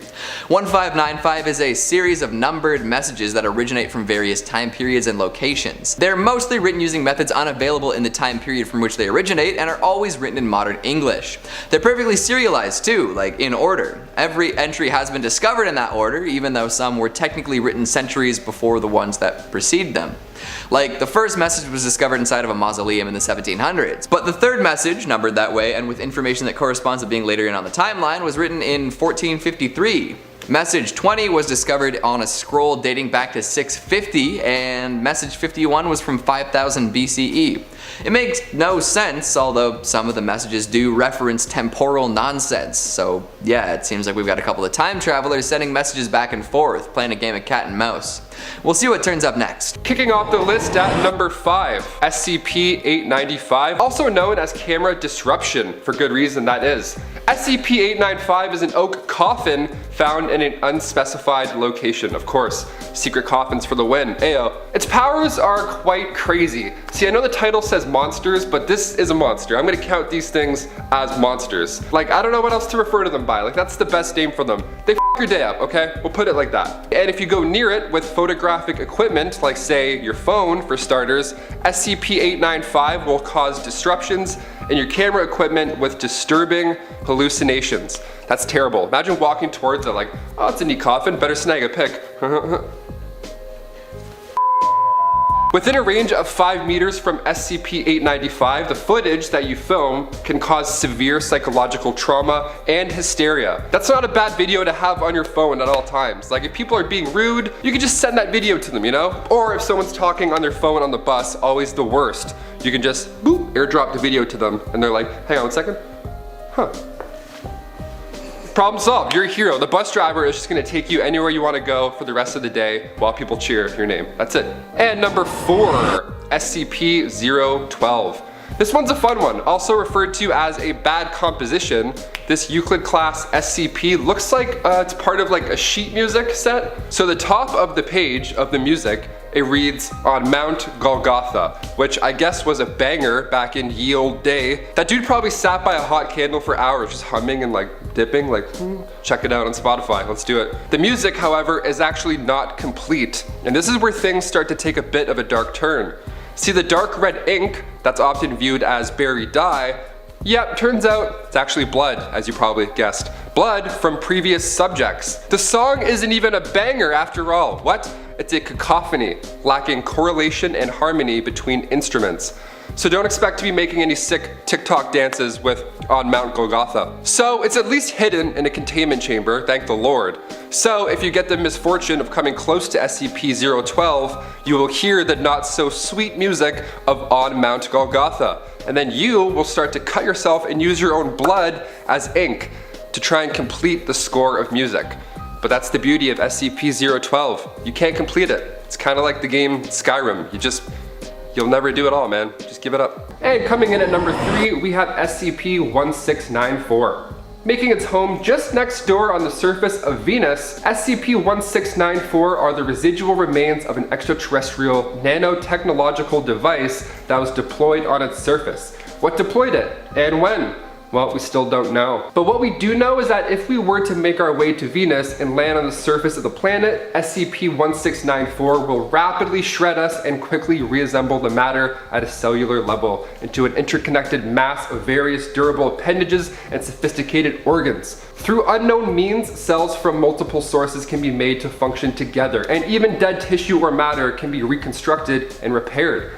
1595 is a series of numbered messages that originate from various time periods and locations. They're mostly written using methods unavailable in the time period from which they originate and are always written in modern English. They're perfectly serialized too, like in order. Every entry has been discovered in that order, even though some were technically written centuries before the ones that precede them. Like, the first message was discovered inside of a mausoleum in the 1700s, but the third message, numbered that way and with information that corresponds to being later in on the timeline, was written in 1453. Message 20 was discovered on a scroll dating back to 650, and message 51 was from 5000 BCE. It makes no sense, although some of the messages do reference temporal nonsense. So yeah, it seems like we've got a couple of time travelers sending messages back and forth, playing a game of cat and mouse. We'll see what turns up next. Kicking off the list at number 5, SCP-895, also known as camera disruption, for good reason that is. SCP-895 is an oak coffin found in an unspecified location, of course. Secret coffins for the win, ayo. Its powers are quite crazy. See, I know the title says monsters, but this is a monster. I'm gonna count these things as monsters. Like, I don't know what else to refer to them by. Like, that's the best name for them. They f your day up, okay? We'll put it like that. And if you go near it with photographic equipment, like say your phone for starters, SCP-895 will cause disruptions in your camera equipment with disturbing hallucinations. That's terrible. Imagine walking towards it like, oh, it's a neat coffin, better snag a pic. Within a range of 5 meters from SCP-895, the footage that you film can cause severe psychological trauma and hysteria. That's not a bad video to have on your phone at all times. Like, if people are being rude, you can just send that video to them, you know? Or if someone's talking on their phone on the bus, always the worst, you can just boop, airdrop the video to them, and they're like, hang on 1 second. Huh. Problem solved, you're a hero. The bus driver is just gonna take you anywhere you wanna go for the rest of the day while people cheer your name. That's it. And number 4, SCP-012. This one's a fun one, also referred to as a bad composition. This Euclid class SCP looks like it's part of like a sheet music set. So the top of the page of the music, it reads, "On Mount Golgotha," which I guess was a banger back in ye olde day. That dude probably sat by a hot candle for hours just humming and like dipping, like, check it out on Spotify, let's do it. The music, however, is actually not complete. And this is where things start to take a bit of a dark turn. See, the dark red ink that's often viewed as berry dye, yep, turns out it's actually blood, as you probably guessed. Blood from previous subjects. The song isn't even a banger after all. What? It's a cacophony, lacking correlation and harmony between instruments. So don't expect to be making any sick TikTok dances with "On Mount Golgotha." So it's at least hidden in a containment chamber, thank the Lord. So if you get the misfortune of coming close to SCP-012, you will hear the not so sweet music of "On Mount Golgotha." And then you will start to cut yourself and use your own blood as ink to try and complete the score of music. But that's the beauty of SCP-012. You can't complete it. It's kind of like the game Skyrim. You'll never do it all, man. Just give it up. And coming in at number 3, we have SCP-1694. Making its home just next door on the surface of Venus, SCP-1694 are the residual remains of an extraterrestrial nanotechnological device that was deployed on its surface. What deployed it? And when? Well, we still don't know. But what we do know is that if we were to make our way to Venus and land on the surface of the planet, SCP-1694 will rapidly shred us and quickly reassemble the matter at a cellular level into an interconnected mass of various durable appendages and sophisticated organs. Through unknown means, cells from multiple sources can be made to function together, and even dead tissue or matter can be reconstructed and repaired.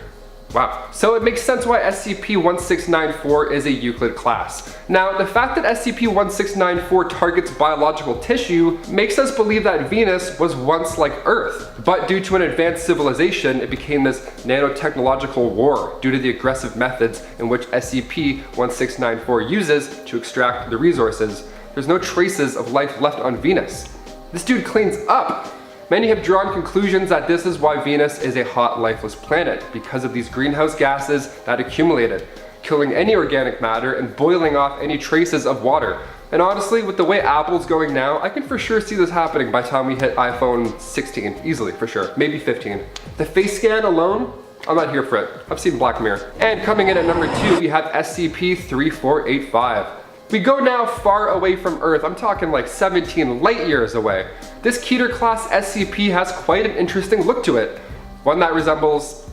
Wow. So it makes sense why SCP-1694 is a Euclid class. Now, the fact that SCP-1694 targets biological tissue makes us believe that Venus was once like Earth. But due to an advanced civilization, it became this nanotechnological war due to the aggressive methods in which SCP-1694 uses to extract the resources. There's no traces of life left on Venus. This dude cleans up. Many have drawn conclusions that this is why Venus is a hot, lifeless planet, because of these greenhouse gases that accumulated, killing any organic matter and boiling off any traces of water. And honestly, with the way Apple's going now, I can for sure see this happening by the time we hit iPhone 16, easily, for sure, maybe 15. The face scan alone, I'm not here for it. I've seen Black Mirror. And coming in at number 2, we have SCP-3485. We go now far away from Earth. I'm talking like 17 light years away. This Keter class SCP has quite an interesting look to it. One that resembles,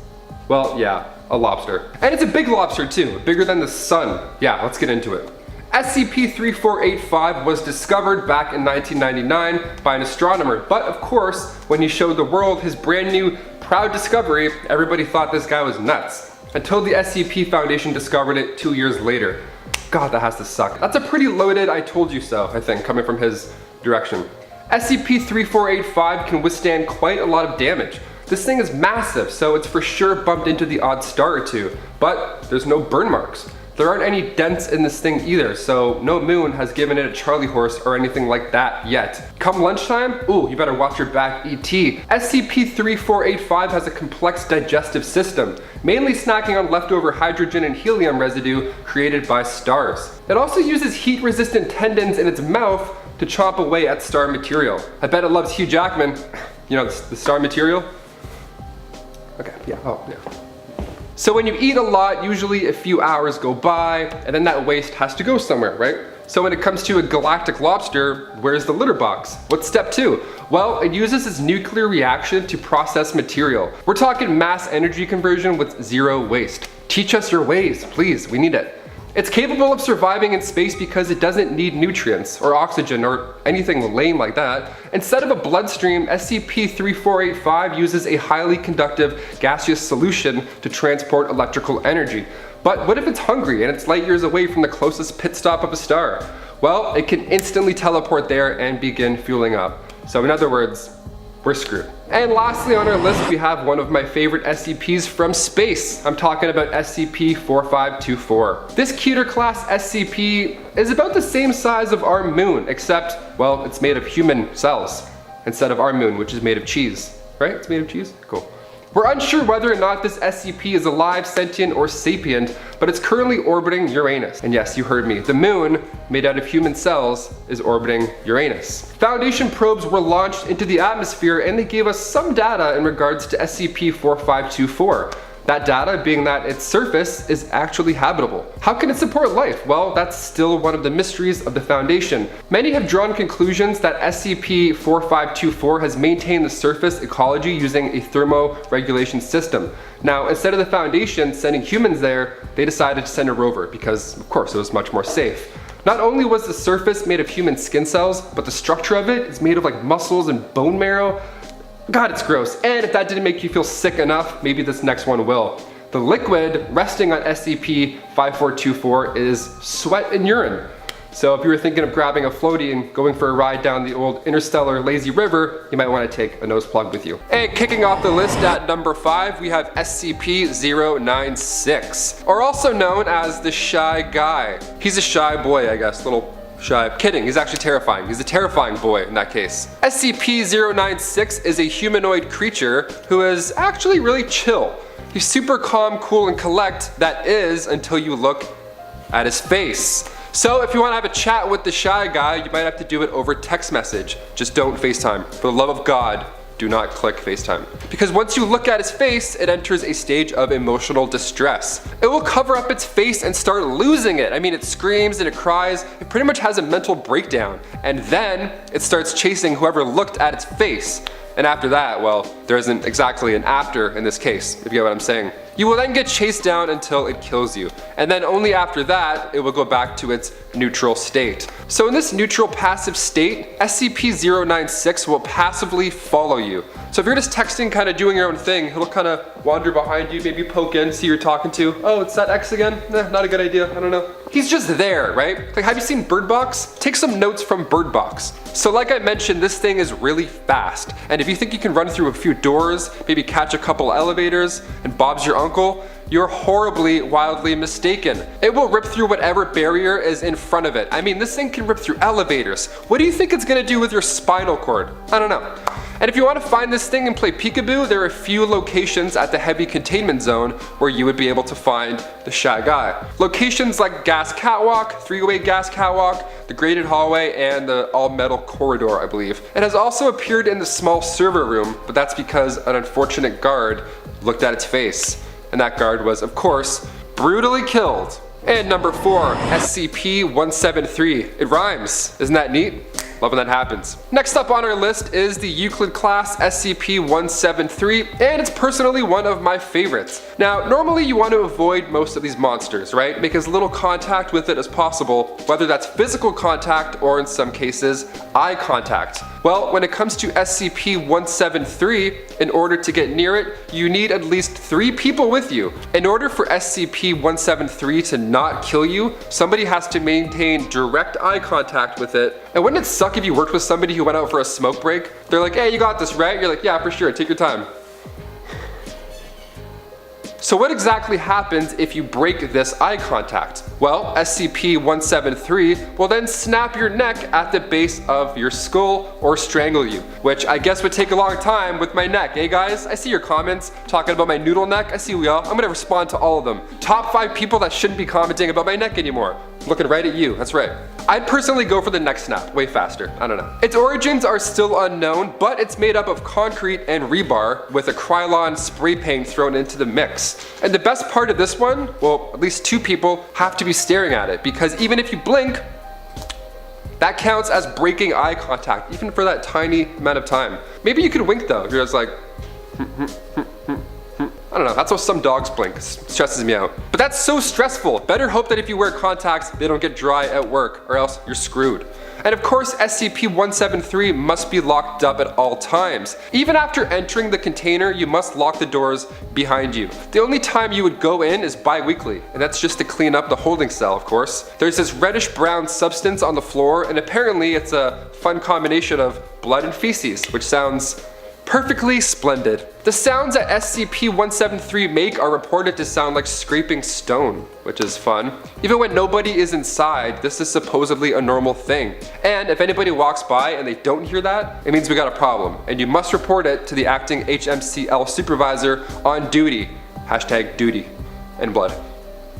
well, yeah, a lobster. And it's a big lobster too, bigger than the sun. Yeah, let's get into it. SCP-3485 was discovered back in 1999 by an astronomer, but of course, when he showed the world his brand new, proud discovery, everybody thought this guy was nuts. Until the SCP Foundation discovered it 2 years later. God, that has to suck. That's a pretty loaded I told you so, I think, coming from his direction. SCP-3485 can withstand quite a lot of damage. This thing is massive, so it's for sure bumped into the odd star or two, but there's no burn marks. There aren't any dents in this thing either, so no moon has given it a Charlie horse or anything like that yet. Come lunchtime, ooh, you better watch your back, ET. SCP-3485 has a complex digestive system, mainly snacking on leftover hydrogen and helium residue created by stars. It also uses heat-resistant tendons in its mouth to chomp away at star material. I bet it loves Hugh Jackman. You know, the star material? Okay, yeah, oh, yeah. So when you eat a lot, usually a few hours go by, and then that waste has to go somewhere, right? So when it comes to a galactic lobster, where's the litter box? What's step 2? Well, it uses its nuclear reaction to process material. We're talking mass energy conversion with zero waste. Teach us your ways, please, we need it. It's capable of surviving in space because it doesn't need nutrients or oxygen or anything lame like that. Instead of a bloodstream, SCP-3485 uses a highly conductive gaseous solution to transport electrical energy. But what if it's hungry and it's light years away from the closest pit stop of a star? Well, it can instantly teleport there and begin fueling up. So in other words, we're screwed. And lastly on our list, we have one of my favorite SCPs from space. I'm talking about SCP-4524. This cuter class SCP is about the same size of our moon, except, well, it's made of human cells instead of our moon, which is made of cheese. Right? It's made of cheese? Cool. We're unsure whether or not this SCP is alive, sentient, or sapient, but it's currently orbiting Uranus. And yes, you heard me. The moon, made out of human cells, is orbiting Uranus. Foundation probes were launched into the atmosphere and they gave us some data in regards to SCP-4524. That data being that its surface is actually habitable. How can it support life? Well, that's still one of the mysteries of the Foundation. Many have drawn conclusions that SCP-4524 has maintained the surface ecology using a thermoregulation system. Now, instead of the Foundation sending humans there, they decided to send a rover because, of course, it was much more safe. Not only was the surface made of human skin cells, but the structure of it is made of like muscles and bone marrow. God, it's gross. And if that didn't make you feel sick enough, maybe this next one will. The liquid resting on SCP-5424 is sweat and urine. So if you were thinking of grabbing a floaty and going for a ride down the old interstellar lazy river, you might want to take a nose plug with you. And kicking off the list at number 5, we have SCP-096, or also known as the Shy Guy. He's a shy boy, I guess, little shy. Kidding, he's actually terrifying. He's a terrifying boy in that case. SCP-096 is a humanoid creature who is actually really chill. He's super calm, cool, and collect, that is, until you look at his face. So if you want to have a chat with the Shy Guy, you might have to do it over text message. Just don't FaceTime. For the love of God, do not click FaceTime. Because once you look at his face, it enters a stage of emotional distress. It will cover up its face and start losing it. I mean, it screams and it cries. It pretty much has a mental breakdown. And then it starts chasing whoever looked at its face. And after that, well, there isn't exactly an after in this case, if you get what I'm saying. You will then get chased down until it kills you. And then only after that, it will go back to its neutral state. So in this neutral passive state, SCP-096 will passively follow you. So if you're just texting, kind of doing your own thing, it'll kind of wander behind you, maybe poke in, see who you're talking to. Oh, it's that X again? Not a good idea, I don't know. He's just there, right? Like, have you seen Bird Box? Take some notes from Bird Box. So like I mentioned, this thing is really fast. And if you think you can run through a few doors, maybe catch a couple elevators, and Bob's your uncle, you're horribly, wildly mistaken. It will rip through whatever barrier is in front of it. I mean, this thing can rip through elevators. What do you think it's gonna do with your spinal cord? I don't know. And if you want to find this thing and play peekaboo, there are a few locations at the heavy containment zone where you would be able to find the Shy Guy. Locations like Gas Catwalk, 3-way Gas Catwalk, the Graded Hallway, and the all-metal corridor, I believe. It has also appeared in the small server room, but that's because an unfortunate guard looked at its face. And that guard was, of course, brutally killed. And number 4, SCP-173. It rhymes. Isn't that neat? Love when that happens. Next up on our list is the Euclid class SCP-173, and it's personally one of my favorites. Now, normally you want to avoid most of these monsters, right? Make as little contact with it as possible, whether that's physical contact or in some cases, eye contact. Well, when it comes to SCP-173, in order to get near it, you need at least 3 people with you. In order for SCP-173 to not kill you, somebody has to maintain direct eye contact with it. And wouldn't it suck if you worked with somebody who went out for a smoke break? They're like, hey, you got this, right? You're like, yeah, for sure, take your time. So what exactly happens if you break this eye contact? Well, SCP-173 will then snap your neck at the base of your skull or strangle you, which I guess would take a long time with my neck, eh guys? I see your comments talking about my noodle neck. I see y'all. I'm gonna respond to all of them. Top 5 people that shouldn't be commenting about my neck anymore. I'm looking right at you, that's right. I'd personally go for the neck snap, way faster, I don't know. Its origins are still unknown, but it's made up of concrete and rebar with a Krylon spray paint thrown into the mix. And the best part of this one, well, at least 2 people have to be staring at it, because even if you blink, that counts as breaking eye contact, even for that tiny amount of time. Maybe you could wink though, you're just like, I don't know, that's how some dogs blink. It stresses me out. But that's so stressful. Better hope that if you wear contacts, they don't get dry at work, or else you're screwed. And of course, SCP-173 must be locked up at all times. Even after entering the container, you must lock the doors behind you. The only time you would go in is bi-weekly, and that's just to clean up the holding cell, of course. There's this reddish-brown substance on the floor, and apparently it's a fun combination of blood and feces, which sounds perfectly splendid. The sounds that SCP-173 make are reported to sound like scraping stone, which is fun. Even when nobody is inside, this is supposedly a normal thing. And if anybody walks by and they don't hear that, it means we got a problem. And you must report it to the acting HMCL supervisor on duty. Hashtag duty and blood.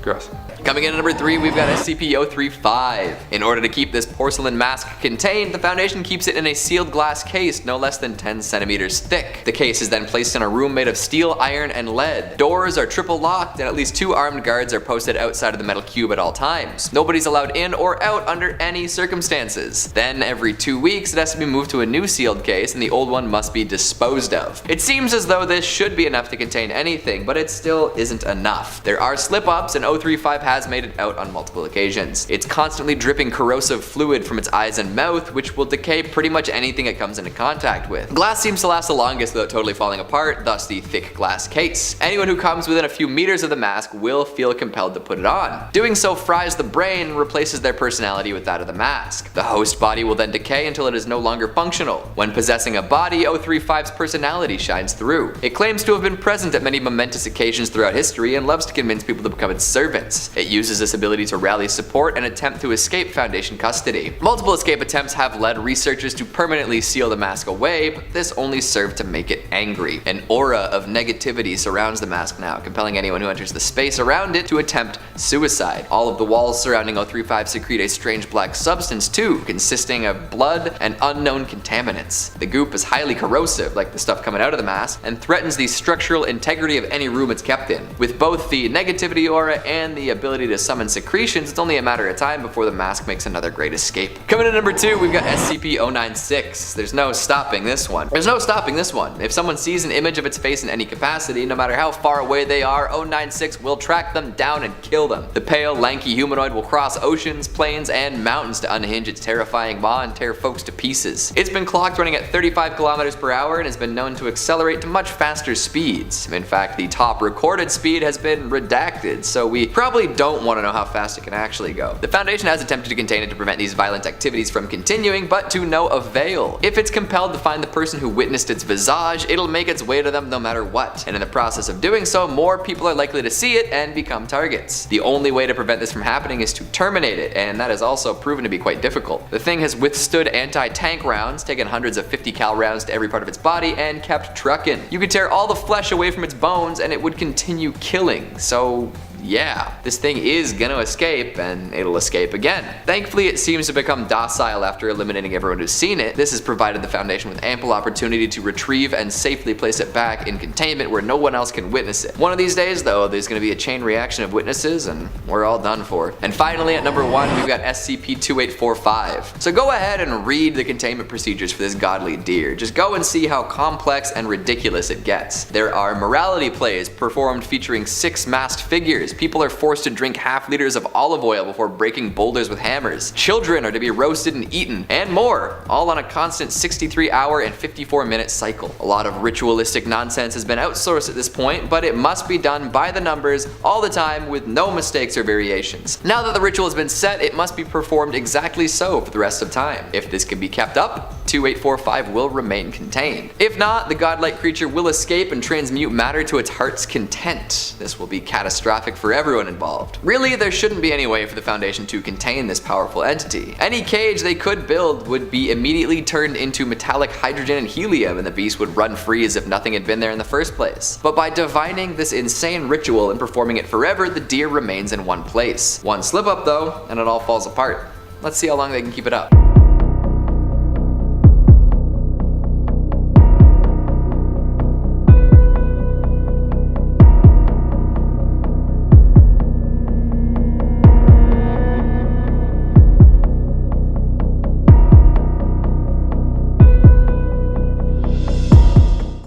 Gross. Coming in at number 3, we've got SCP-035. In order to keep this porcelain mask contained, the Foundation keeps it in a sealed glass case no less than 10 centimeters thick. The case is then placed in a room made of steel, iron, and lead. Doors are triple locked, and at least 2 armed guards are posted outside of the metal cube at all times. Nobody's allowed in or out under any circumstances. Then, every 2 weeks, it has to be moved to a new sealed case, and the old one must be disposed of. It seems as though this should be enough to contain anything, but it still isn't enough. There are slip-ups, and 035 has made it out on multiple occasions. It's constantly dripping corrosive fluid from its eyes and mouth, which will decay pretty much anything it comes into contact with. Glass seems to last the longest without totally falling apart, thus the thick glass case. Anyone who comes within a few meters of the mask will feel compelled to put it on. Doing so fries the brain and replaces their personality with that of the mask. The host body will then decay until it is no longer functional. When possessing a body, 035's personality shines through. It claims to have been present at many momentous occasions throughout history and loves to convince people to become its servants. It uses this ability to rally support and attempt to escape Foundation custody. Multiple escape attempts have led researchers to permanently seal the mask away, but this only served to make it angry. An aura of negativity surrounds the mask now, compelling anyone who enters the space around it to attempt suicide. All of the walls surrounding 035 secrete a strange black substance too, consisting of blood and unknown contaminants. The goop is highly corrosive, like the stuff coming out of the mask, and threatens the structural integrity of any room it's kept in. With both the negativity aura and the ability to summon secretions, it's only a matter of time before the mask makes another great escape. Coming in at number 2, we've got SCP-096. There's no stopping this one. If someone sees an image of its face in any capacity, no matter how far away they are, 096 will track them down and kill them. The pale, lanky humanoid will cross oceans, plains, and mountains to unhinge its terrifying maw and tear folks to pieces. It's been clocked running at 35 kilometers per hour and has been known to accelerate to much faster speeds. In fact, the top recorded speed has been redacted, so we probably don't want to know how fast it can actually go. The Foundation has attempted to contain it to prevent these violent activities from continuing, but to no avail. If it's compelled to find the person who witnessed its visage, it'll make its way to them no matter what. And in the process of doing so, more people are likely to see it and become targets. The only way to prevent this from happening is to terminate it, and that has also proven to be quite difficult. The thing has withstood anti-tank rounds, taken hundreds of 50 cal rounds to every part of its body, and kept trucking. You could tear all the flesh away from its bones and it would continue killing, so yeah, this thing is gonna escape, and it'll escape again. Thankfully, it seems to become docile after eliminating everyone who's seen it. This has provided the Foundation with ample opportunity to retrieve and safely place it back in containment where no one else can witness it. One of these days, though, there's gonna be a chain reaction of witnesses, and we're all done for. And finally, at number 1, we've got SCP-2845. So go ahead and read the containment procedures for this godly deer. Just go and see how complex and ridiculous it gets. There are morality plays performed featuring 6 masked figures, years, people are forced to drink half liters of olive oil before breaking boulders with hammers. Children are to be roasted and eaten, and more, all on a constant 63-hour and 54-minute cycle. A lot of ritualistic nonsense has been outsourced at this point, but it must be done by the numbers all the time with no mistakes or variations. Now that the ritual has been set, it must be performed exactly so for the rest of time. If this can be kept up, 2845 will remain contained. If not, the godlike creature will escape and transmute matter to its heart's content. This will be catastrophic for everyone involved. Really, there shouldn't be any way for the Foundation to contain this powerful entity. Any cage they could build would be immediately turned into metallic hydrogen and helium, and the beast would run free as if nothing had been there in the first place. But by divining this insane ritual and performing it forever, the deer remains in one place. One slip up though, and it all falls apart. Let's see how long they can keep it up.